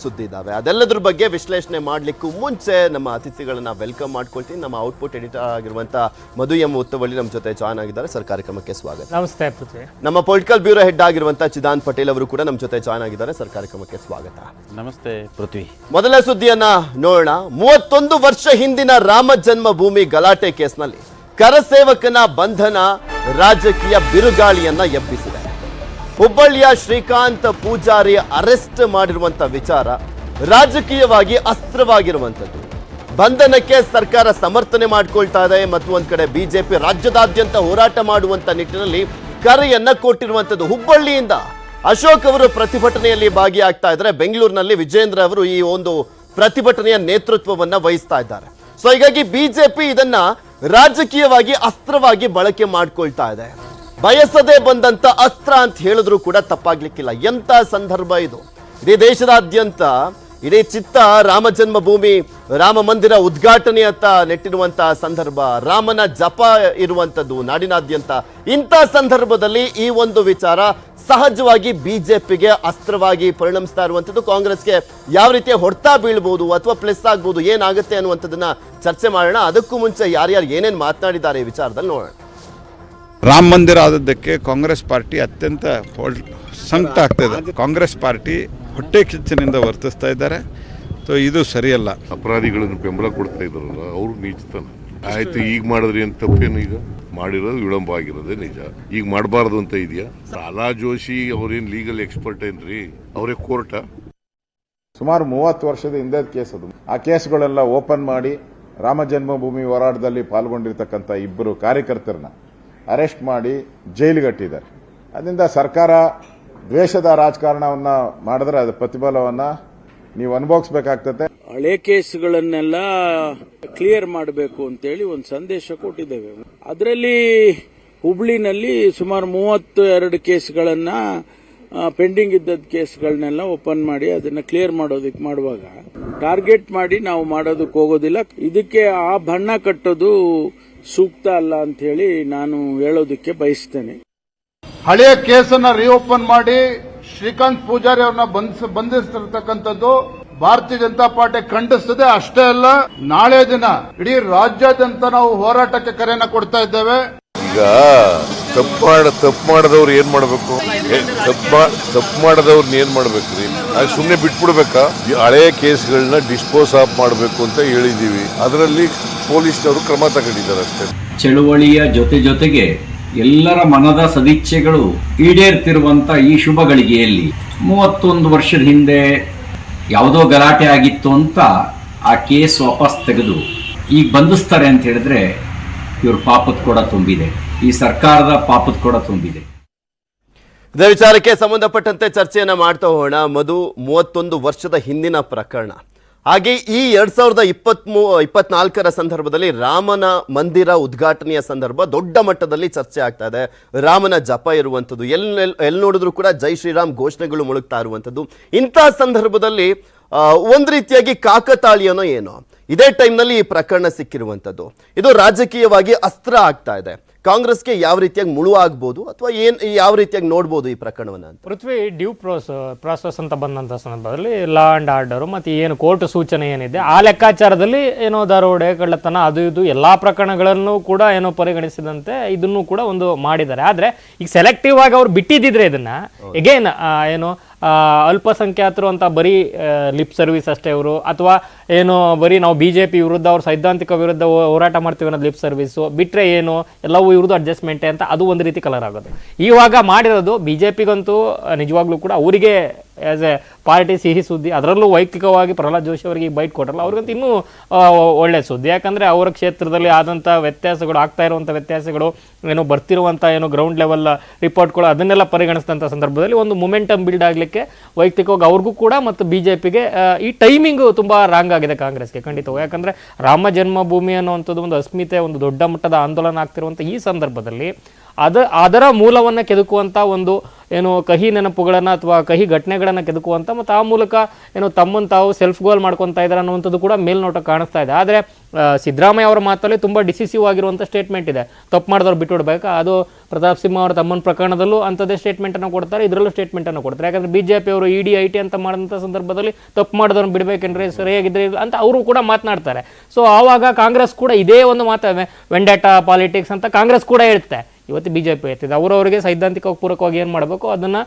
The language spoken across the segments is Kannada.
ಸುದ್ದಿ ಇದಾವೆ. ಅದೆಲ್ಲದ್ರ ಬಗ್ಗೆ ವಿಶ್ಲೇಷಣೆ ಮಾಡಲಿಕ್ಕೂ ಮುಂಚೆ ನಮ್ಮ ಅತಿಥಿಗಳನ್ನ ವೆಲ್ಕಮ್ ಮಾಡ್ಕೊಳ್ತೀನಿ. ನಮ್ಮ ಔಟ್ಪುಟ್ ಎಡಿಟರ್ ಆಗಿರುವಂತ ಮಧು ಎಂ ಉತ್ತವಳ್ಳಿ ನಮ್ಮ ಜೊತೆ ಜಾಯ್ನ್ ಆಗಿದ್ದಾರೆ. ಸರ್, ಕಾರ್ಯಕ್ರಮಕ್ಕೆ ಸ್ವಾಗತ. ನಮಸ್ತೆ ಪೃಥ್ವಿ. ನಮ್ಮ ಪೊಲಿಟಿಕಲ್ ಬ್ಯೂರೋ ಹೆಡ್ ಆಗಿರುವಂತ ಚಿದಾನ್ ಪಟೇಲ್ ಅವರು ಕೂಡ ನಮ್ಮ ಜೊತೆ ಜಾಯ್ನ್ ಆಗಿದ್ದಾರೆ. ಸರ್, ಕಾರ್ಯಕ್ರಮಕ್ಕೆ ಸ್ವಾಗತ. ನಮಸ್ತೆ ಪೃಥ್ವಿ. ಮೊದಲ ಸುದ್ದಿಯನ್ನ ನೋಡೋಣ. 31 ವರ್ಷ ಹಿಂದಿನ ರಾಮ ಜನ್ಮಭೂಮಿ ಗಲಾಟೆ ಕೇಸ್ನಲ್ಲಿ ಕರಸೇವಕನ ಬಂಧನ ರಾಜಕೀಯ ಬಿರುಗಾಳಿಯನ್ನ ಎಬ್ಬಿಸಿದೆ. ಹುಬ್ಬಳ್ಳಿಯ ಶ್ರೀಕಾಂತ್ ಪೂಜಾರಿ ಅರೆಸ್ಟ್ ಮಾಡಿರುವಂತ ವಿಚಾರ ರಾಜಕೀಯವಾಗಿ ಅಸ್ತ್ರವಾಗಿರುವಂಥದ್ದು. ಬಂಧನಕ್ಕೆ ಸರ್ಕಾರ ಸಮರ್ಥನೆ ಮಾಡಿಕೊಳ್ತಾ ಇದೆ ಮತ್ತು ಒಂದ್ ಕಡೆ ಬಿಜೆಪಿ ರಾಜ್ಯದಾದ್ಯಂತ ಹೋರಾಟ ಮಾಡುವಂತ ನಿಟ್ಟಿನಲ್ಲಿ ಕರೆಯನ್ನ ಕೊಟ್ಟಿರುವಂಥದ್ದು. ಹುಬ್ಬಳ್ಳಿಯಿಂದ ಅಶೋಕ್ ಅವರು ಪ್ರತಿಭಟನೆಯಲ್ಲಿ ಭಾಗಿಯಾಗ್ತಾ ಇದ್ದಾರೆ. ಬೆಂಗಳೂರಿನಲ್ಲಿ ವಿಜೇಂದ್ರ ಅವರು ಈ ಒಂದು ಪ್ರತಿಭಟನೆಯ ನೇತೃತ್ವವನ್ನ ವಹಿಸ್ತಾ ಇದ್ದಾರೆ. ಸೊ ಹೀಗಾಗಿ ಬಿಜೆಪಿ ಇದನ್ನ ರಾಜಕೀಯವಾಗಿ ಅಸ್ತ್ರವಾಗಿ ಬಳಕೆ ಮಾಡ್ಕೊಳ್ತಾ ಇದೆ. ಬಯಸದೇ ಬಂದಂತ ಅಸ್ತ್ರ ಅಂತ ಹೇಳಿದ್ರು ಕೂಡ ತಪ್ಪಾಗ್ಲಿಕ್ಕಿಲ್ಲ. ಎಂತ ಸಂದರ್ಭ ಇದು! ಇಡೀ ದೇಶದಾದ್ಯಂತ ಇಡೀ ಚಿತ್ತ ರಾಮ ಜನ್ಮಭೂಮಿ ರಾಮ ಮಂದಿರ ಉದ್ಘಾಟನೆಯತ್ತ ನೆಟ್ಟಿರುವಂತಹ ಸಂದರ್ಭ, ರಾಮನ ಜಪ ಇರುವಂತದ್ದು ನಾಡಿನಾದ್ಯಂತ. ಇಂಥ ಸಂದರ್ಭದಲ್ಲಿ ಈ ಒಂದು ವಿಚಾರ ಸಹಜವಾಗಿ ಬಿಜೆಪಿಗೆ ಅಸ್ತ್ರವಾಗಿ ಪರಿಣಮಿಸ್ತಾ ಇರುವಂಥದ್ದು. ಕಾಂಗ್ರೆಸ್ಗೆ ಯಾವ ರೀತಿಯ ಹೊಡ್ತಾ ಬೀಳ್ಬೋದು ಅಥವಾ ಪ್ಲಸ್ ಆಗ್ಬೋದು, ಏನಾಗುತ್ತೆ ಅನ್ನುವಂಥದ್ದನ್ನ ಚರ್ಚೆ ಮಾಡೋಣ. ಅದಕ್ಕೂ ಮುಂಚೆ ಯಾರ್ಯಾರು ಏನೇನು ಮಾತನಾಡಿದ್ದಾರೆ ಈ ವಿಚಾರದಲ್ಲಿ ನೋಡೋಣ. ರಾಮ ಮಂದಿರ ಆದದ್ದಕ್ಕೆ ಕಾಂಗ್ರೆಸ್ ಪಾರ್ಟಿ ಅತ್ಯಂತ ಸಂಕಟ ಆಗ್ತಾಯಿದೆ. ಕಾಂಗ್ರೆಸ್ ಪಾರ್ಟಿ ಹೊಟ್ಟೆ ಕಿಚ್ಚನಿಂದ ವರ್ತಿಸ್ತಾ ಇದ್ದಾರೆ. ಸೊ ಇದು ಸರಿಯಲ್ಲ. ಅಪರಾಧಿಗಳನ್ನು ಬೆಂಬಲ ಕೊಡ್ತಾ ಇದ್ದಾರಲ್ಲ, ಅವರು ನೀಚತನ. ಆಯ್ತು, ಈಗ ಮಾಡಿದ್ರಿ ಅಂತ ತಪ್ಪೇನು? ಈಗ ಮಾಡಿರೋದು ವಿಳಂಬ ಆಗಿರೋದೇ ನಿಜ. ಈಗ ಮಾಡಬಾರ್ದು ಅಂತ ಇದೆಯಾ? ಪ್ರಹ್ಲಾದ್ ಜೋಶಿ ಅವ್ರೇನು ಲೀಗಲ್ ಎಕ್ಸ್ಪರ್ಟ್ ಏನ್ರಿ? ಅವರೇ ಕೋರ್ಟ. ಸುಮಾರು 30 ವರ್ಷದ ಹಿಂದೆ ಕೇಸ್ ಅದು. ಆ ಕೇಸ್ಗಳೆಲ್ಲ ಓಪನ್ ಮಾಡಿ ರಾಮ ಜನ್ಮಭೂಮಿ ಹೋರಾಟದಲ್ಲಿ ಪಾಲ್ಗೊಂಡಿರ್ತಕ್ಕಂಥ ಇಬ್ಬರು ಕಾರ್ಯಕರ್ತರನ್ನ ಅರೆಸ್ಟ್ ಮಾಡಿ ಜೈಲಿಗಟ್ಟಿದ್ದಾರೆ. ಅದರಿಂದ ಸರ್ಕಾರ ದ್ವೇಷದ ರಾಜಕಾರಣವನ್ನ ಮಾಡಿದ್ರೆ ಅದು ಪ್ರತಿಫಲವನ್ನ ನೀವು ಅನುಭವಿಸಬೇಕಾಗ್ತದೆ. ಹಳೆ ಕೇಸ್ಗಳನ್ನೆಲ್ಲ ಕ್ಲಿಯರ್ ಮಾಡಬೇಕು ಅಂತೇಳಿ ಒಂದು ಸಂದೇಶ ಕೊಟ್ಟಿದ್ದೇವೆ. ಅದರಲ್ಲಿ ಹುಬ್ಳಿನಲ್ಲಿ ಸುಮಾರು 32 ಕೇಸ್ಗಳನ್ನ ಪೆಂಡಿಂಗ್ ಇದ್ದದ ಕೇಸ್ಗಳನ್ನೆಲ್ಲ ಓಪನ್ ಮಾಡಿ ಅದನ್ನ ಕ್ಲಿಯರ್ ಮಾಡುವಾಗ ಟಾರ್ಗೆಟ್ ಮಾಡಿ ನಾವು ಮಾಡೋದಕ್ಕೆ ಹೋಗೋದಿಲ್ಲ. ಇದಕ್ಕೆ ಆ ಬಣ್ಣ ಕಟ್ಟೋದು ಸೂಕ್ತ ಅಲ್ಲ ಅಂತ ಹೇಳಿ ನಾನು ಹೇಳೋದಕ್ಕೆ ಬಯಸ್ತೇನೆ. ಹಳೆಯ ಕೇಸನ್ನ ರಿಓಪನ್ ಮಾಡಿ ಶ್ರೀಕಾಂತ್ ಪೂಜಾರಿ ಅವ್ರನ್ನ ಬಂಧಿಸಿರ್ತಕ್ಕಂಥದ್ದು ಭಾರತೀಯ ಜನತಾ ಪಾರ್ಟಿ ಖಂಡಿಸ್ತದೆ. ಅಷ್ಟೇ ಅಲ್ಲ, ನಾಳೆ ದಿನ ಇಡೀ ರಾಜ್ಯಾದ್ಯಂತ ನಾವು ಹೋರಾಟಕ್ಕೆ ಕರೆಯನ್ನ ಕೊಡ್ತಾ ಇದ್ದೇವೆ. ಈಗ ತಪ್ಪು ಮಾಡದವ್ರು ಏನ್ ಮಾಡ್ಬೇಕು? ತಪ್ಪು ಮಾಡದವ್ರನ್ನ ಏನ್ ಮಾಡ್ಬೇಕ್ರಿ? ಸುಮ್ನೆ ಬಿಟ್ಬಿಡ್ಬೇಕಾ? ಹಳೆಯ ಕೇಸ್ಗಳನ್ನ ಡಿಸ್ಪೋಸ್ ಆಫ್ ಮಾಡಬೇಕು ಅಂತ ಹೇಳಿದೀವಿ. ಅದರಲ್ಲಿ ಪೊಲೀಸ್ನವರು ಕ್ರಮ ತಗೊಂಡಿದ್ದಾರೆ ಅಷ್ಟೇ. ಚಳುವಳಿಯ ಜೊತೆಗೆ ಎಲ್ಲರ ಮನದ ಸದಿಚ್ಛೆಗಳು ಈಡೇರ್ತಿರುವಂತ ಈ ಶುಭ ಗಳಿಗೆಯಲ್ಲಿ 31 ವರ್ಷದ ಹಿಂದೆ ಯಾವುದೋ ಗಲಾಟೆ ಆಗಿತ್ತು ಅಂತ ಆ ಕೇಸ್ ವಾಪಸ್ ತೆಗೆದು ಈಗ ಬಂಧಿಸ್ತಾರೆ ಅಂತ ಹೇಳಿದ್ರೆ ಇವ್ರ ಪಾಪದ ಕೂಡ ತುಂಬಿದೆ, ಈ ಸರ್ಕಾರದ ಪಾಪದ ಕೂಡ ತುಂಬಿದೆ. ಇದೇ ವಿಚಾರಕ್ಕೆ ಸಂಬಂಧಪಟ್ಟಂತೆ ಚರ್ಚೆಯನ್ನ ಮಾಡ್ತಾ ಹೋಗೋಣ. ಮಧು, 31 ವರ್ಷದ ಹಿಂದಿನ ಪ್ರಕರಣ. ಹಾಗೆ ಈ 2024ರ ಸಂದರ್ಭದಲ್ಲಿ ರಾಮನ ಮಂದಿರ ಉದ್ಘಾಟನೆಯ ಸಂದರ್ಭ ದೊಡ್ಡ ಮಟ್ಟದಲ್ಲಿ ಚರ್ಚೆ ಆಗ್ತಾ ಇದೆ. ರಾಮನ ಜಪ ಇರುವಂಥದ್ದು, ಎಲ್ಲಿ ನೋಡಿದ್ರು ಕೂಡ ಜೈ ಶ್ರೀರಾಮ್ ಘೋಷಣೆಗಳು ಮುಳುಗ್ತಾ ಇರುವಂಥದ್ದು. ಇಂಥ ಸಂದರ್ಭದಲ್ಲಿ ಒಂದು ರೀತಿಯಾಗಿ ಕಾಕತಾಳೀಯನೋ ಏನೋ ಇದೇ ಟೈಮ್ನಲ್ಲಿ ಈ ಪ್ರಕರಣ ಸಿಕ್ಕಿರುವಂಥದ್ದು. ಇದು ರಾಜಕೀಯವಾಗಿ ಅಸ್ತ್ರ ಆಗ್ತಾ ಇದೆ. ಕಾಂಗ್ರೆಸ್ಗೆ ಯಾವ ರೀತಿಯಾಗಿ ಮುಳು ಆಗ್ಬೋದು ಅಥವಾ ಯಾವ ರೀತಿಯಾಗಿ ನೋಡ್ಬೋದು ಈ ಪ್ರಕರಣವನ್ನ ಅಂತ? ಪೃಥ್ವಿ, ಡ್ಯೂ ಪ್ರಾಸೆಸ್ ಅಂತ ಬಂದಂಥ ಸಂದರ್ಭದಲ್ಲಿ ಲಾ ಅಂಡ್ ಆರ್ಡರ್ ಮತ್ತು ಏನು ಕೋರ್ಟ್ ಸೂಚನೆ ಏನಿದೆ ಆ ಲೆಕ್ಕಾಚಾರದಲ್ಲಿ ಏನೋ ದರೋಡೆ, ಕಳ್ಳತನ, ಅದು ಇದು ಎಲ್ಲ ಪ್ರಕರಣಗಳನ್ನು ಕೂಡ ಏನೋ ಪರಿಗಣಿಸಿದಂತೆ ಇದನ್ನು ಕೂಡ ಒಂದು ಮಾಡಿದ್ದಾರೆ. ಆದರೆ ಈಗ ಸೆಲೆಕ್ಟಿವ್ ಆಗಿ ಅವ್ರು ಬಿಟ್ಟಿದ್ದಿದ್ರೆ ಇದನ್ನ ಎಗೇನ್ ಏನು ಅಲ್ಪಸಂಖ್ಯಾತರು ಅಂತ ಬರೀ ಲಿಪ್ ಸರ್ವಿಸ್ ಅಷ್ಟೇ ಅವರು, ಅಥವಾ ಏನು ಬರೀ ನಾವು ಬಿಜೆಪಿ ವಿರುದ್ಧ ಅವ್ರ ಸೈದ್ಧಾಂತಿಕ ವಿರುದ್ಧ ಹೋರಾಟ ಮಾಡ್ತೀವಿ ಅನ್ನೋದು ಲಿಪ್ ಸರ್ವಿಸು ಬಿಟ್ರೆ ಏನು ಎಲ್ಲವೂ ಇವ್ರದ್ದು ಅಡ್ಜಸ್ಟ್ಮೆಂಟೇ ಅಂತ ಅದು ಒಂದು ರೀತಿ ಕಲರ್ ಆಗೋದು. ಇವಾಗ ಮಾಡಿರೋದು ಬಿಜೆಪಿಗಂತೂ ನಿಜವಾಗ್ಲೂ ಕೂಡ ಅವರಿಗೆ ಆಸ್ ಎ ಪಾರ್ಟಿ ಸಿಹಿ ಸುದ್ದಿ. ಅದರಲ್ಲೂ ವೈಯಕ್ತಿಕವಾಗಿ ಪ್ರಹ್ಲಾದ್ ಜೋಶಿ ಅವರಿಗೆ ಬೈಟ್ ಕೊಟ್ಟರಲ್ಲ, ಅವ್ರಿಗಂತೂ ಇನ್ನೂ ಒಳ್ಳೆ ಸುದ್ದಿ. ಯಾಕಂದರೆ ಅವರ ಕ್ಷೇತ್ರದಲ್ಲಿ ಆದಂಥ ವ್ಯತ್ಯಾಸಗಳು, ಆಗ್ತಾ ಇರುವಂಥ ವ್ಯತ್ಯಾಸಗಳು, ಏನೋ ಬರ್ತಿರುವಂಥ ಏನೋ ಗ್ರೌಂಡ್ ಲೆವೆಲ್ ರಿಪೋರ್ಟ್ಗಳು ಅದನ್ನೆಲ್ಲ ಪರಿಗಣಿಸಿದಂಥ ಸಂದರ್ಭದಲ್ಲಿ ಒಂದು ಮೊಮೆಂಟಮ್ ಬಿಲ್ಡ್ ಆಗಲಿಕ್ಕೆ ವೈಯಕ್ತಿಕವಾಗಿ ಅವ್ರಿಗೂ ಕೂಡ ಮತ್ತು ಬಿಜೆಪಿಗೆ ಈ ಟೈಮಿಂಗು ತುಂಬ ರಾಂಗ್ ಆಗಿದೆ ಕಾಂಗ್ರೆಸ್ಗೆ ಖಂಡಿತವಾಗಿ. ಯಾಕಂದರೆ ರಾಮ ಜನ್ಮಭೂಮಿ ಅನ್ನುವಂಥದ್ದು ಒಂದು ಅಸ್ಮಿತೆ, ಒಂದು ದೊಡ್ಡ ಮಟ್ಟದ ಆಂದೋಲನ ಆಗ್ತಿರುವಂಥ ಈ ಸಂದರ್ಭದಲ್ಲಿ ಅದರ ಮೂಲವನ್ನು ಕೆದಕುವಂಥ ಒಂದು ಏನು ಕಹಿ ನೆನಪುಗಳನ್ನು ಅಥವಾ ಕಹಿ ಘಟನೆಗಳನ್ನು ಕೆದಕುವಂಥ ಮತ್ತು ಆ ಮೂಲಕ ಏನು ತಮ್ಮನ್ನು ತಾವು ಸೆಲ್ಫ್ ಗೋಲ್ ಮಾಡ್ಕೊತಾ ಇದ್ದಾರೆ ಅನ್ನುವಂಥದ್ದು ಕೂಡ ಮೇಲ್ನೋಟ ಕಾಣಿಸ್ತಾ ಇದೆ. ಆದರೆ ಸಿದ್ದರಾಮಯ್ಯ ಅವರ ಮಾತಲ್ಲಿ ತುಂಬ ಡಿಸಿಸಿವ್ ಆಗಿರುವಂಥ ಸ್ಟೇಟ್ಮೆಂಟ್ ಇದೆ, ತಪ್ಪು ಮಾಡಿದವ್ರು ಬಿಟ್ಟುಬಿಡ್ಬೇಕು. ಅದು ಪ್ರತಾಪ್ ಸಿಂಹ ಅವರ ತಮ್ಮನ ಪ್ರಕರಣದಲ್ಲೂ ಅಂಥದ್ದೇ ಸ್ಟೇಟ್ಮೆಂಟನ್ನು ಕೊಡ್ತಾರೆ, ಇದರಲ್ಲೂ ಸ್ಟೇಟ್ಮೆಂಟನ್ನು ಕೊಡ್ತಾರೆ. ಯಾಕಂದರೆ BJP ಅವರು ED IT ಅಂತ ಮಾಡಿದಂಥ ಸಂದರ್ಭದಲ್ಲಿ ತಪ್ಪು ಮಾಡಿದವ್ರನ್ನ ಬಿಡಬೇಕಂದ್ರೆ ಸರಿಯಾಗಿದ್ರೆ ಅಂತ ಅವರು ಕೂಡ ಮಾತನಾಡ್ತಾರೆ. ಸೊ ಆವಾಗ ಕಾಂಗ್ರೆಸ್ ಕೂಡ ಇದೇ ಒಂದು ಮಾತು ವೆಂಡಾಟಾ ಪಾಲಿಟಿಕ್ಸ್ ಅಂತ ಕಾಂಗ್ರೆಸ್ ಕೂಡ ಹೇಳ್ತೆ. ಇವತ್ತು BJP ಹೇಳ್ತಿದೆ ಅವರವರಿಗೆ ಸೈದ್ಧಾಂತಿಕ ಪೂರಕವಾಗಿ ಏನು ಮಾಡಬೇಕು ಅದನ್ನು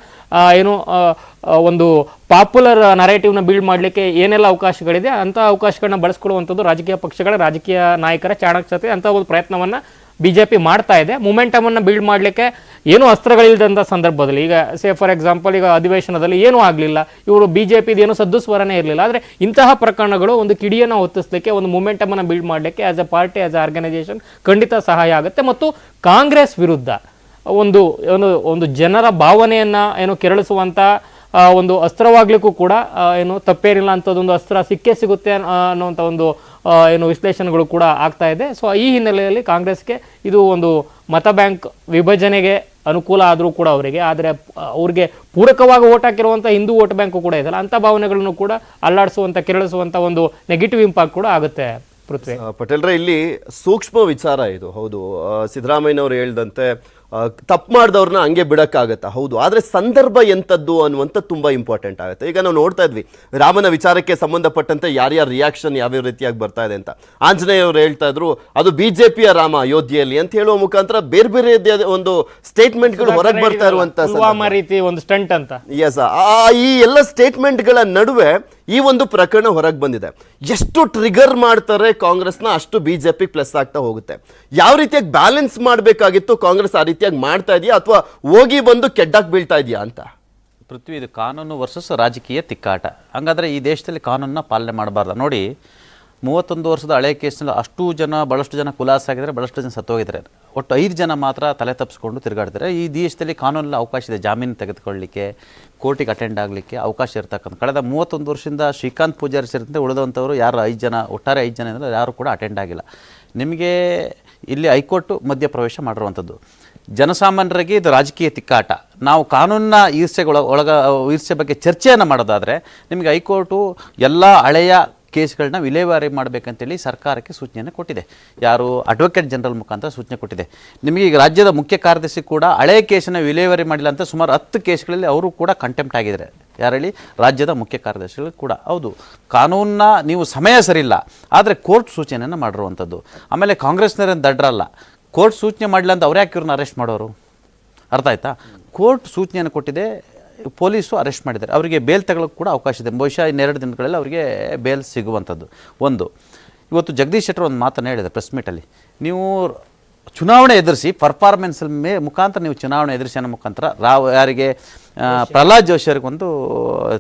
ಒಂದು ಪಾಪ್ಯುಲರ್ ನರೇಟಿವ್ನ ಬಿಲ್ಡ್ ಮಾಡಲಿಕ್ಕೆ ಏನೆಲ್ಲ ಅವಕಾಶಗಳಿದೆ ಅಂಥ ಅವಕಾಶಗಳನ್ನ ಬಳಸ್ಕೊಡುವಂಥದ್ದು ರಾಜಕೀಯ ಪಕ್ಷಗಳ ರಾಜಕೀಯ ನಾಯಕರ ಚಾಣಾಕ್ಷತೆ ಅಂತ ಒಂದು ಪ್ರಯತ್ನವನ್ನು BJP ಮಾಡ್ತಾ ಇದೆ. ಮೊಮೆಂಟಮನ್ನು ಬಿಲ್ಡ್ ಮಾಡಲಿಕ್ಕೆ ಏನೂ ಅಸ್ತ್ರಗಳಿಲ್ಲದಂಥ ಸಂದರ್ಭದಲ್ಲಿ, ಈಗ ಫಾರ್ ಎಕ್ಸಾಂಪಲ್ ಈಗ ಅಧಿವೇಶನದಲ್ಲಿ ಏನೂ ಆಗಲಿಲ್ಲ, ಇವರು BJPದು ಏನೂ ಸದ್ದು ಸ್ವರನೇ ಇರಲಿಲ್ಲ. ಆದರೆ ಇಂತಹ ಪ್ರಕರಣಗಳು ಒಂದು ಕಿಡಿಯನ್ನು ಹೊತ್ತಿಸಲಿಕ್ಕೆ, ಒಂದು ಮೊಮೆಂಟಮನ್ನು ಬಿಲ್ಡ್ ಮಾಡಲಿಕ್ಕೆ as a party as a organisation ಖಂಡಿತ ಸಹಾಯ ಆಗುತ್ತೆ. ಮತ್ತು ಕಾಂಗ್ರೆಸ್ ವಿರುದ್ಧ ಒಂದು ಜನರ ಭಾವನೆಯನ್ನು ಕೆರಳಿಸುವಂಥ ಒಂದು ಅಸ್ತ್ರವಾಗ್ಲಿಕ್ಕೂ ಕೂಡ ತಪ್ಪೇನಿಲ್ಲ ಅಂಥದ್ದೊಂದು ಅಸ್ತ್ರ ಸಿಗುತ್ತೆ ಅನ್ನುವಂಥ ಒಂದು ವಿಶ್ಲೇಷಣೆಗಳು ಕೂಡ ಆಗ್ತಾ ಇದೆ. ಸೊ ಈ ಹಿನ್ನೆಲೆಯಲ್ಲಿ ಕಾಂಗ್ರೆಸ್ಗೆ ಇದು ಒಂದು ಮತ ಬ್ಯಾಂಕ್ ವಿಭಜನೆಗೆ ಅನುಕೂಲ ಆದರೂ ಕೂಡ ಅವರಿಗೆ, ಆದರೆ ಅವ್ರಿಗೆ ಪೂರಕವಾಗಿ ಓಟ್ ಹಾಕಿರುವಂಥ ಹಿಂದೂ ವೋಟ್ ಬ್ಯಾಂಕು ಕೂಡ ಇದೆಯಲ್ಲ, ಅಂಥ ಭಾವನೆಗಳನ್ನು ಕೂಡ ಅಲ್ಲಾಡಿಸುವಂಥ ಕೆರಳಿಸುವಂಥ ಒಂದು ನೆಗೆಟಿವ್ ಇಂಪ್ಯಾಕ್ಟ್ ಕೂಡ ಆಗುತ್ತೆ. ಪೃಥ್ವಿ ಪಟೇಲ್ರೆ, ಇಲ್ಲಿ ಸೂಕ್ಷ್ಮ ವಿಚಾರ ಇದು. ಹೌದು, ಸಿದ್ದರಾಮಯ್ಯನವರು ಹೇಳ್ದಂತೆ ತಪ್ಪು ಮಾಡಿದವ್ರನ್ನ ಹಂಗೆ ಬಿಡಕ್ಕಾಗತ್ತಾ? ಹೌದು, ಆದರೆ ಸಂದರ್ಭ ಎಂಥದ್ದು ಅನ್ನುವಂಥ ತುಂಬ ಇಂಪಾರ್ಟೆಂಟ್ ಆಗುತ್ತೆ. ಈಗ ನಾವು ನೋಡ್ತಾ ಇದ್ವಿ ರಾಮನ ವಿಚಾರಕ್ಕೆ ಸಂಬಂಧಪಟ್ಟಂತೆ ಯಾರ್ಯಾರ ರಿಯಾಕ್ಷನ್ ಯಾವ್ಯಾವ ರೀತಿಯಾಗಿ ಬರ್ತಾ ಇದೆ ಅಂತ. ಆಂಜನೇಯ ಅವರು ಹೇಳ್ತಾ ಇದ್ರು ಅದು BJPಯ ರಾಮ ಅಯೋಧ್ಯೆಯಲ್ಲಿ ಅಂತ ಹೇಳುವ ಮುಖಾಂತರ ಬೇರೆ ಬೇರೆ ಒಂದು ಸ್ಟೇಟ್ಮೆಂಟ್ಗಳು ಹೊರಗೆ ಬರ್ತಾ ಇರುವಂತ ರೀತಿ ಒಂದು ಸ್ಟಂಟ್ ಅಂತ. ಎಸ್, ಈ ಎಲ್ಲ ಸ್ಟೇಟ್ಮೆಂಟ್ಗಳ ನಡುವೆ ಈ ಒಂದು ಪ್ರಕರಣ ಹೊರಗೆ ಬಂದಿದೆ. ಎಷ್ಟು ಟ್ರಿಗರ್ ಮಾಡ್ತಾರೆ ಕಾಂಗ್ರೆಸ್ನ ಅಷ್ಟು BJP ಪ್ಲಸ್ ಆಗ್ತಾ ಹೋಗುತ್ತೆ. ಯಾವ ರೀತಿಯಾಗಿ ಬ್ಯಾಲೆನ್ಸ್ ಮಾಡಬೇಕಾಗಿತ್ತು ಕಾಂಗ್ರೆಸ್ ಆ ರೀತಿಯಾಗಿ ಮಾಡ್ತಾ ಇದೆಯಾ ಅಥವಾ ಹೋಗಿ ಬಂದು ಕೆಡ್ಡಾಕ್ ಬೀಳ್ತಾ ಇದೆಯಾ ಅಂತ? ಪೃಥ್ವಿ, ಇದು ಕಾನೂನು ವರ್ಸಸ್ ರಾಜಕೀಯ ತಿಕ್ಕಾಟ. ಹಾಗಾದರೆ ಈ ದೇಶದಲ್ಲಿ ಕಾನೂನನ್ನ ಪಾಲನೆ ಮಾಡಬಾರ್ದು. ನೋಡಿ, 31 ವರ್ಷದ ಹಳೆ ಕೇಸ್ನಲ್ಲಿ ಭಾಳಷ್ಟು ಜನ ಖುಲಾಸಾಗಿದ್ದಾರೆ, ಭಾಳಷ್ಟು ಜನ ಸತ್ತೋಗಿದ್ದಾರೆ. ಒಟ್ಟು 5 ಜನ ಮಾತ್ರ ತಲೆ ತಪ್ಪಿಸ್ಕೊಂಡು ತಿರುಗಾಡ್ತಾರೆ. ಈ ದೇಶದಲ್ಲಿ ಕಾನೂನಲ್ಲಿ ಅವಕಾಶ ಇದೆ, ಜಾಮೀನು ತೆಗೆದುಕೊಳ್ಳಲಿಕ್ಕೆ, ಕೋರ್ಟಿಗೆ ಅಟೆಂಡ್ ಆಗಲಿಕ್ಕೆ ಅವಕಾಶ ಇರ್ತಕ್ಕಂಥ. ಕಳೆದ 31 ವರ್ಷದಿಂದ ಶ್ರೀಕಾಂತ್ ಪೂಜಾರಿ ಸೇರಿದಂತೆ ಉಳಿದಂಥವರು ಯಾರು 5 ಜನ, ಒಟ್ಟಾರೆ 5 ಜನ ಅಂದರೆ ಯಾರು ಕೂಡ ಅಟೆಂಡ್ ಆಗಿಲ್ಲ. ನಿಮಗೆ ಇಲ್ಲಿ ಹೈಕೋರ್ಟು ಮಧ್ಯಪ್ರವೇಶ ಮಾಡಿರುವಂಥದ್ದು. ಜನಸಾಮಾನ್ಯರಿಗೆ ಇದು ರಾಜಕೀಯ ತಿಕ್ಕಾಟ. ನಾವು ಕಾನೂನಿನ ಈರ್ಷೆ ಬಗ್ಗೆ ಚರ್ಚೆಯನ್ನು ಮಾಡೋದಾದರೆ ನಿಮಗೆ ಹೈಕೋರ್ಟು ಎಲ್ಲ ಹಳೆಯ ಕೇಸ್ಗಳನ್ನ ವಿಲೇವಾರಿ ಮಾಡಬೇಕಂತೇಳಿ ಸರ್ಕಾರಕ್ಕೆ ಸೂಚನೆಯನ್ನು ಕೊಟ್ಟಿದೆ. ಯಾರು ಅಡ್ವೊಕೇಟ್ ಜನರಲ್ ಮುಖಾಂತರ ಸೂಚನೆ ಕೊಟ್ಟಿದೆ. ನಿಮಗೆ ಈಗ ರಾಜ್ಯದ ಮುಖ್ಯ ಕಾರ್ಯದರ್ಶಿ ಕೂಡ ಹಳೆಯ ಕೇಸನ್ನು ವಿಲೇವಾರಿ ಮಾಡಿಲ್ಲ ಅಂತ ಸುಮಾರು 10 ಕೇಸ್ಗಳಲ್ಲಿ ಅವರು ಕೂಡ ಕಂಟೆಂಪ್ಟ್ ಆಗಿದ್ದಾರೆ. ಯಾರಲ್ಲಿ? ರಾಜ್ಯದ ಮುಖ್ಯ ಕಾರ್ಯದರ್ಶಿಗಳು ಕೂಡ. ಹೌದು, ಕಾನೂನನ್ನ ನೀವು ಸಮಯ ಸರಿಯಿಲ್ಲ, ಆದರೆ ಕೋರ್ಟ್ ಸೂಚನೆಯನ್ನು ಮಾಡಿರುವಂಥದ್ದು. ಆಮೇಲೆ ಕಾಂಗ್ರೆಸ್ನವರೇನು ದಡ್ರಲ್ಲ, ಕೋರ್ಟ್ ಸೂಚನೆ ಮಾಡಲಿಲ್ಲ ಅಂತ ಅವ್ರು ಯಾಕೆ ಇವ್ರನ್ನ ಅರೆಸ್ಟ್ ಮಾಡೋರು? ಅರ್ಥ ಆಯ್ತಾ? ಕೋರ್ಟ್ ಸೂಚನೆಯನ್ನು ಕೊಟ್ಟಿದೆ, ಪೊಲೀಸು ಅರೆಸ್ಟ್ ಮಾಡಿದ್ದಾರೆ. ಅವರಿಗೆ ಬೇಲ್ ತಗೊಳ್ಳೋಕೆ ಕೂಡ ಅವಕಾಶ ಇದೆ. ಬಹುಶಃ ಇನ್ನೆರಡು ದಿನಗಳಲ್ಲಿ ಅವರಿಗೆ ಬೇಲ್ ಸಿಗುವಂಥದ್ದು. ಇವತ್ತು ಜಗದೀಶ್ ಶೆಟ್ಟರ್ ಒಂದು ಮಾತನ್ನು ಹೇಳಿದೆ ಪ್ರೆಸ್ ಮೀಟಲ್ಲಿ, ನೀವು ಚುನಾವಣೆ ಎದುರಿಸಿ ಪರ್ಫಾರ್ಮೆನ್ಸ್ ಮುಖಾಂತರ ನೀವು ಚುನಾವಣೆ ಎದುರಿಸಿ ಅನ್ನೋ ಮುಖಾಂತರ ಯಾರಿಗೆ ಪ್ರಹ್ಲಾದ್ ಜೋಶಿ ಅವ್ರಿಗೆ ಒಂದು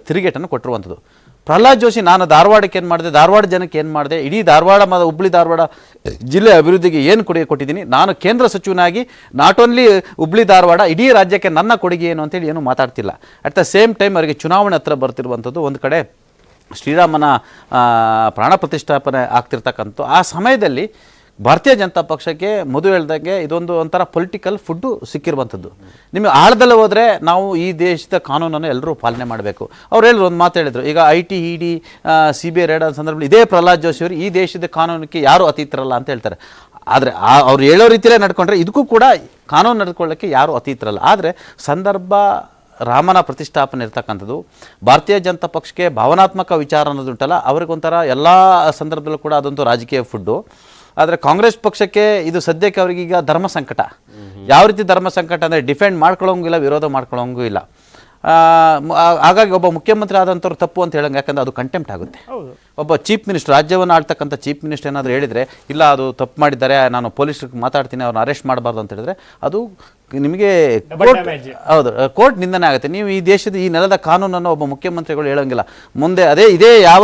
ತಿರುಗೇಟನ್ನು ಕೊಟ್ಟಿರುವಂಥದ್ದು. ಪ್ರಹ್ಲಾದ್ ಜೋಶಿ, ನಾನು ಧಾರವಾಡಕ್ಕೆ ಏನು ಮಾಡಿದೆ, ಧಾರವಾಡ ಜನಕ್ಕೆ ಏನು ಮಾಡಿದೆ, ಇಡೀ ಹುಬ್ಬಳ್ಳಿ ಧಾರವಾಡ ಜಿಲ್ಲೆ ಅಭಿವೃದ್ಧಿಗೆ ಏನು ಕೊಟ್ಟಿದ್ದೀನಿ, ನಾನು ಕೇಂದ್ರ ಸಚಿವನಾಗಿ ನಾಟ್ ಓನ್ಲಿ ಹುಬ್ಬಳ್ಳಿ ಧಾರವಾಡ ಇಡೀ ರಾಜ್ಯಕ್ಕೆ ನನ್ನ ಕೊಡುಗೆ ಏನು ಅಂತೇಳಿ ಏನು ಮಾತಾಡ್ತಿಲ್ಲ. ಅಟ್ ದ ಸೇಮ್ ಟೈಮ್ ಅವರಿಗೆ ಚುನಾವಣೆ ಹತ್ರ ಬರ್ತಿರುವಂಥದ್ದು. ಒಂದು ಕಡೆ ಶ್ರೀರಾಮನ ಪ್ರಾಣ ಪ್ರತಿಷ್ಠಾಪನೆ ಆಗ್ತಿರ್ತಕ್ಕಂಥ ಆ ಸಮಯದಲ್ಲಿ ಭಾರತೀಯ ಜನತಾ ಪಕ್ಷಕ್ಕೆ ಮಧು ಹೇಳ್ದಂಗೆ ಇದೊಂದು ಒಂಥರ ಪೊಲಿಟಿಕಲ್ ಫುಡ್ಡು ಸಿಕ್ಕಿರುವಂಥದ್ದು. ನಿಮಗೆ ಆಳದಲ್ಲಿ ಹೋದರೆ ನಾವು ಈ ದೇಶದ ಕಾನೂನನ್ನು ಎಲ್ಲರೂ ಪಾಲನೆ ಮಾಡಬೇಕು. ಅವ್ರು ಹೇಳಿದ್ರು, ಒಂದು ಮಾತು ಹೇಳಿದರು, ಈಗ IT ED CBI ರೇಡ್ ಸಂದರ್ಭದಲ್ಲಿ ಇದೇ ಪ್ರಹ್ಲಾದ್ ಜೋಶಿ ಅವರು ಈ ದೇಶದ ಕಾನೂನಕ್ಕೆ ಯಾರೂ ಅತೀತರಲ್ಲ ಅಂತ ಹೇಳ್ತಾರೆ. ಆದರೆ ಅವ್ರು ಹೇಳೋ ರೀತಿಯಲ್ಲೇ ನಡ್ಕೊಂಡ್ರೆ ಇದಕ್ಕೂ ಕೂಡ ಕಾನೂನು ನಡ್ಕೊಳ್ಳೋಕ್ಕೆ ಯಾರೂ ಅತೀತರಲ್ಲ. ಆದರೆ ಸಂದರ್ಭ ರಾಮನ ಪ್ರತಿಷ್ಠಾಪನೆ ಇರ್ತಕ್ಕಂಥದ್ದು ಭಾರತೀಯ ಜನತಾ ಪಕ್ಷಕ್ಕೆ ಭಾವನಾತ್ಮಕ ವಿಚಾರ ಅನ್ನೋದುಂಟಲ್ಲ, ಅವ್ರಿಗೊಂಥರ ಎಲ್ಲ ಸಂದರ್ಭದಲ್ಲೂ ಕೂಡ ಅದೊಂದು ರಾಜಕೀಯ ಫುಡ್ಡು. ಆದರೆ ಕಾಂಗ್ರೆಸ್ ಪಕ್ಷಕ್ಕೆ ಇದು ಸದ್ಯಕ್ಕೆ ಅವರಿಗೀಗ ಧರ್ಮ ಸಂಕಟ. ಯಾವ ರೀತಿ ಧರ್ಮ ಸಂಕಟ ಅಂದರೆ ಡಿಫೆಂಡ್ ಮಾಡ್ಕೊಳ್ಳೋಂಗಿಲ್ಲ, ವಿರೋಧ ಮಾಡ್ಕೊಳ್ಳೋಂಗೂ ಇಲ್ಲ. ಹಾಗಾಗಿ ಒಬ್ಬ ಮುಖ್ಯಮಂತ್ರಿ ಆದಂಥವ್ರು ತಪ್ಪು ಅಂತ ಹೇಳಂಗೆ, ಯಾಕಂದರೆ ಅದು ಕಂಟೆಂಪ್ಟ್ ಆಗುತ್ತೆ. ಒಬ್ಬ ಚೀಫ್ ಮಿನಿಸ್ಟರ್, ರಾಜ್ಯವನ್ನು ಆಳ್ತಕ್ಕಂಥ ಚೀಫ್ ಮಿನಿಸ್ಟರ್ ಏನಾದರೂ ಹೇಳಿದರೆ, ಇಲ್ಲ ಅದು ತಪ್ಪು ಮಾಡಿದ್ದಾರೆ, ನಾನು ಪೊಲೀಸ್ರಿಗೆ ಮಾತಾಡ್ತೀನಿ, ಅವ್ರನ್ನ ಅರೆಸ್ಟ್ ಮಾಡಬಾರ್ದು ಅಂತ ಹೇಳಿದ್ರೆ ಅದು ನಿಮಗೆ ಹೌದು ಕೋರ್ಟ್ ನಿಂದನೆ ಆಗುತ್ತೆ. ನೀವು ಈ ದೇಶದ ಈ ನೆಲದ ಕಾನೂನನ್ನು ಒಬ್ಬ ಮುಖ್ಯಮಂತ್ರಿಗಳು ಹೇಳೋಂಗಿಲ್ಲ. ಮುಂದೆ ಇದೇ ಯಾವ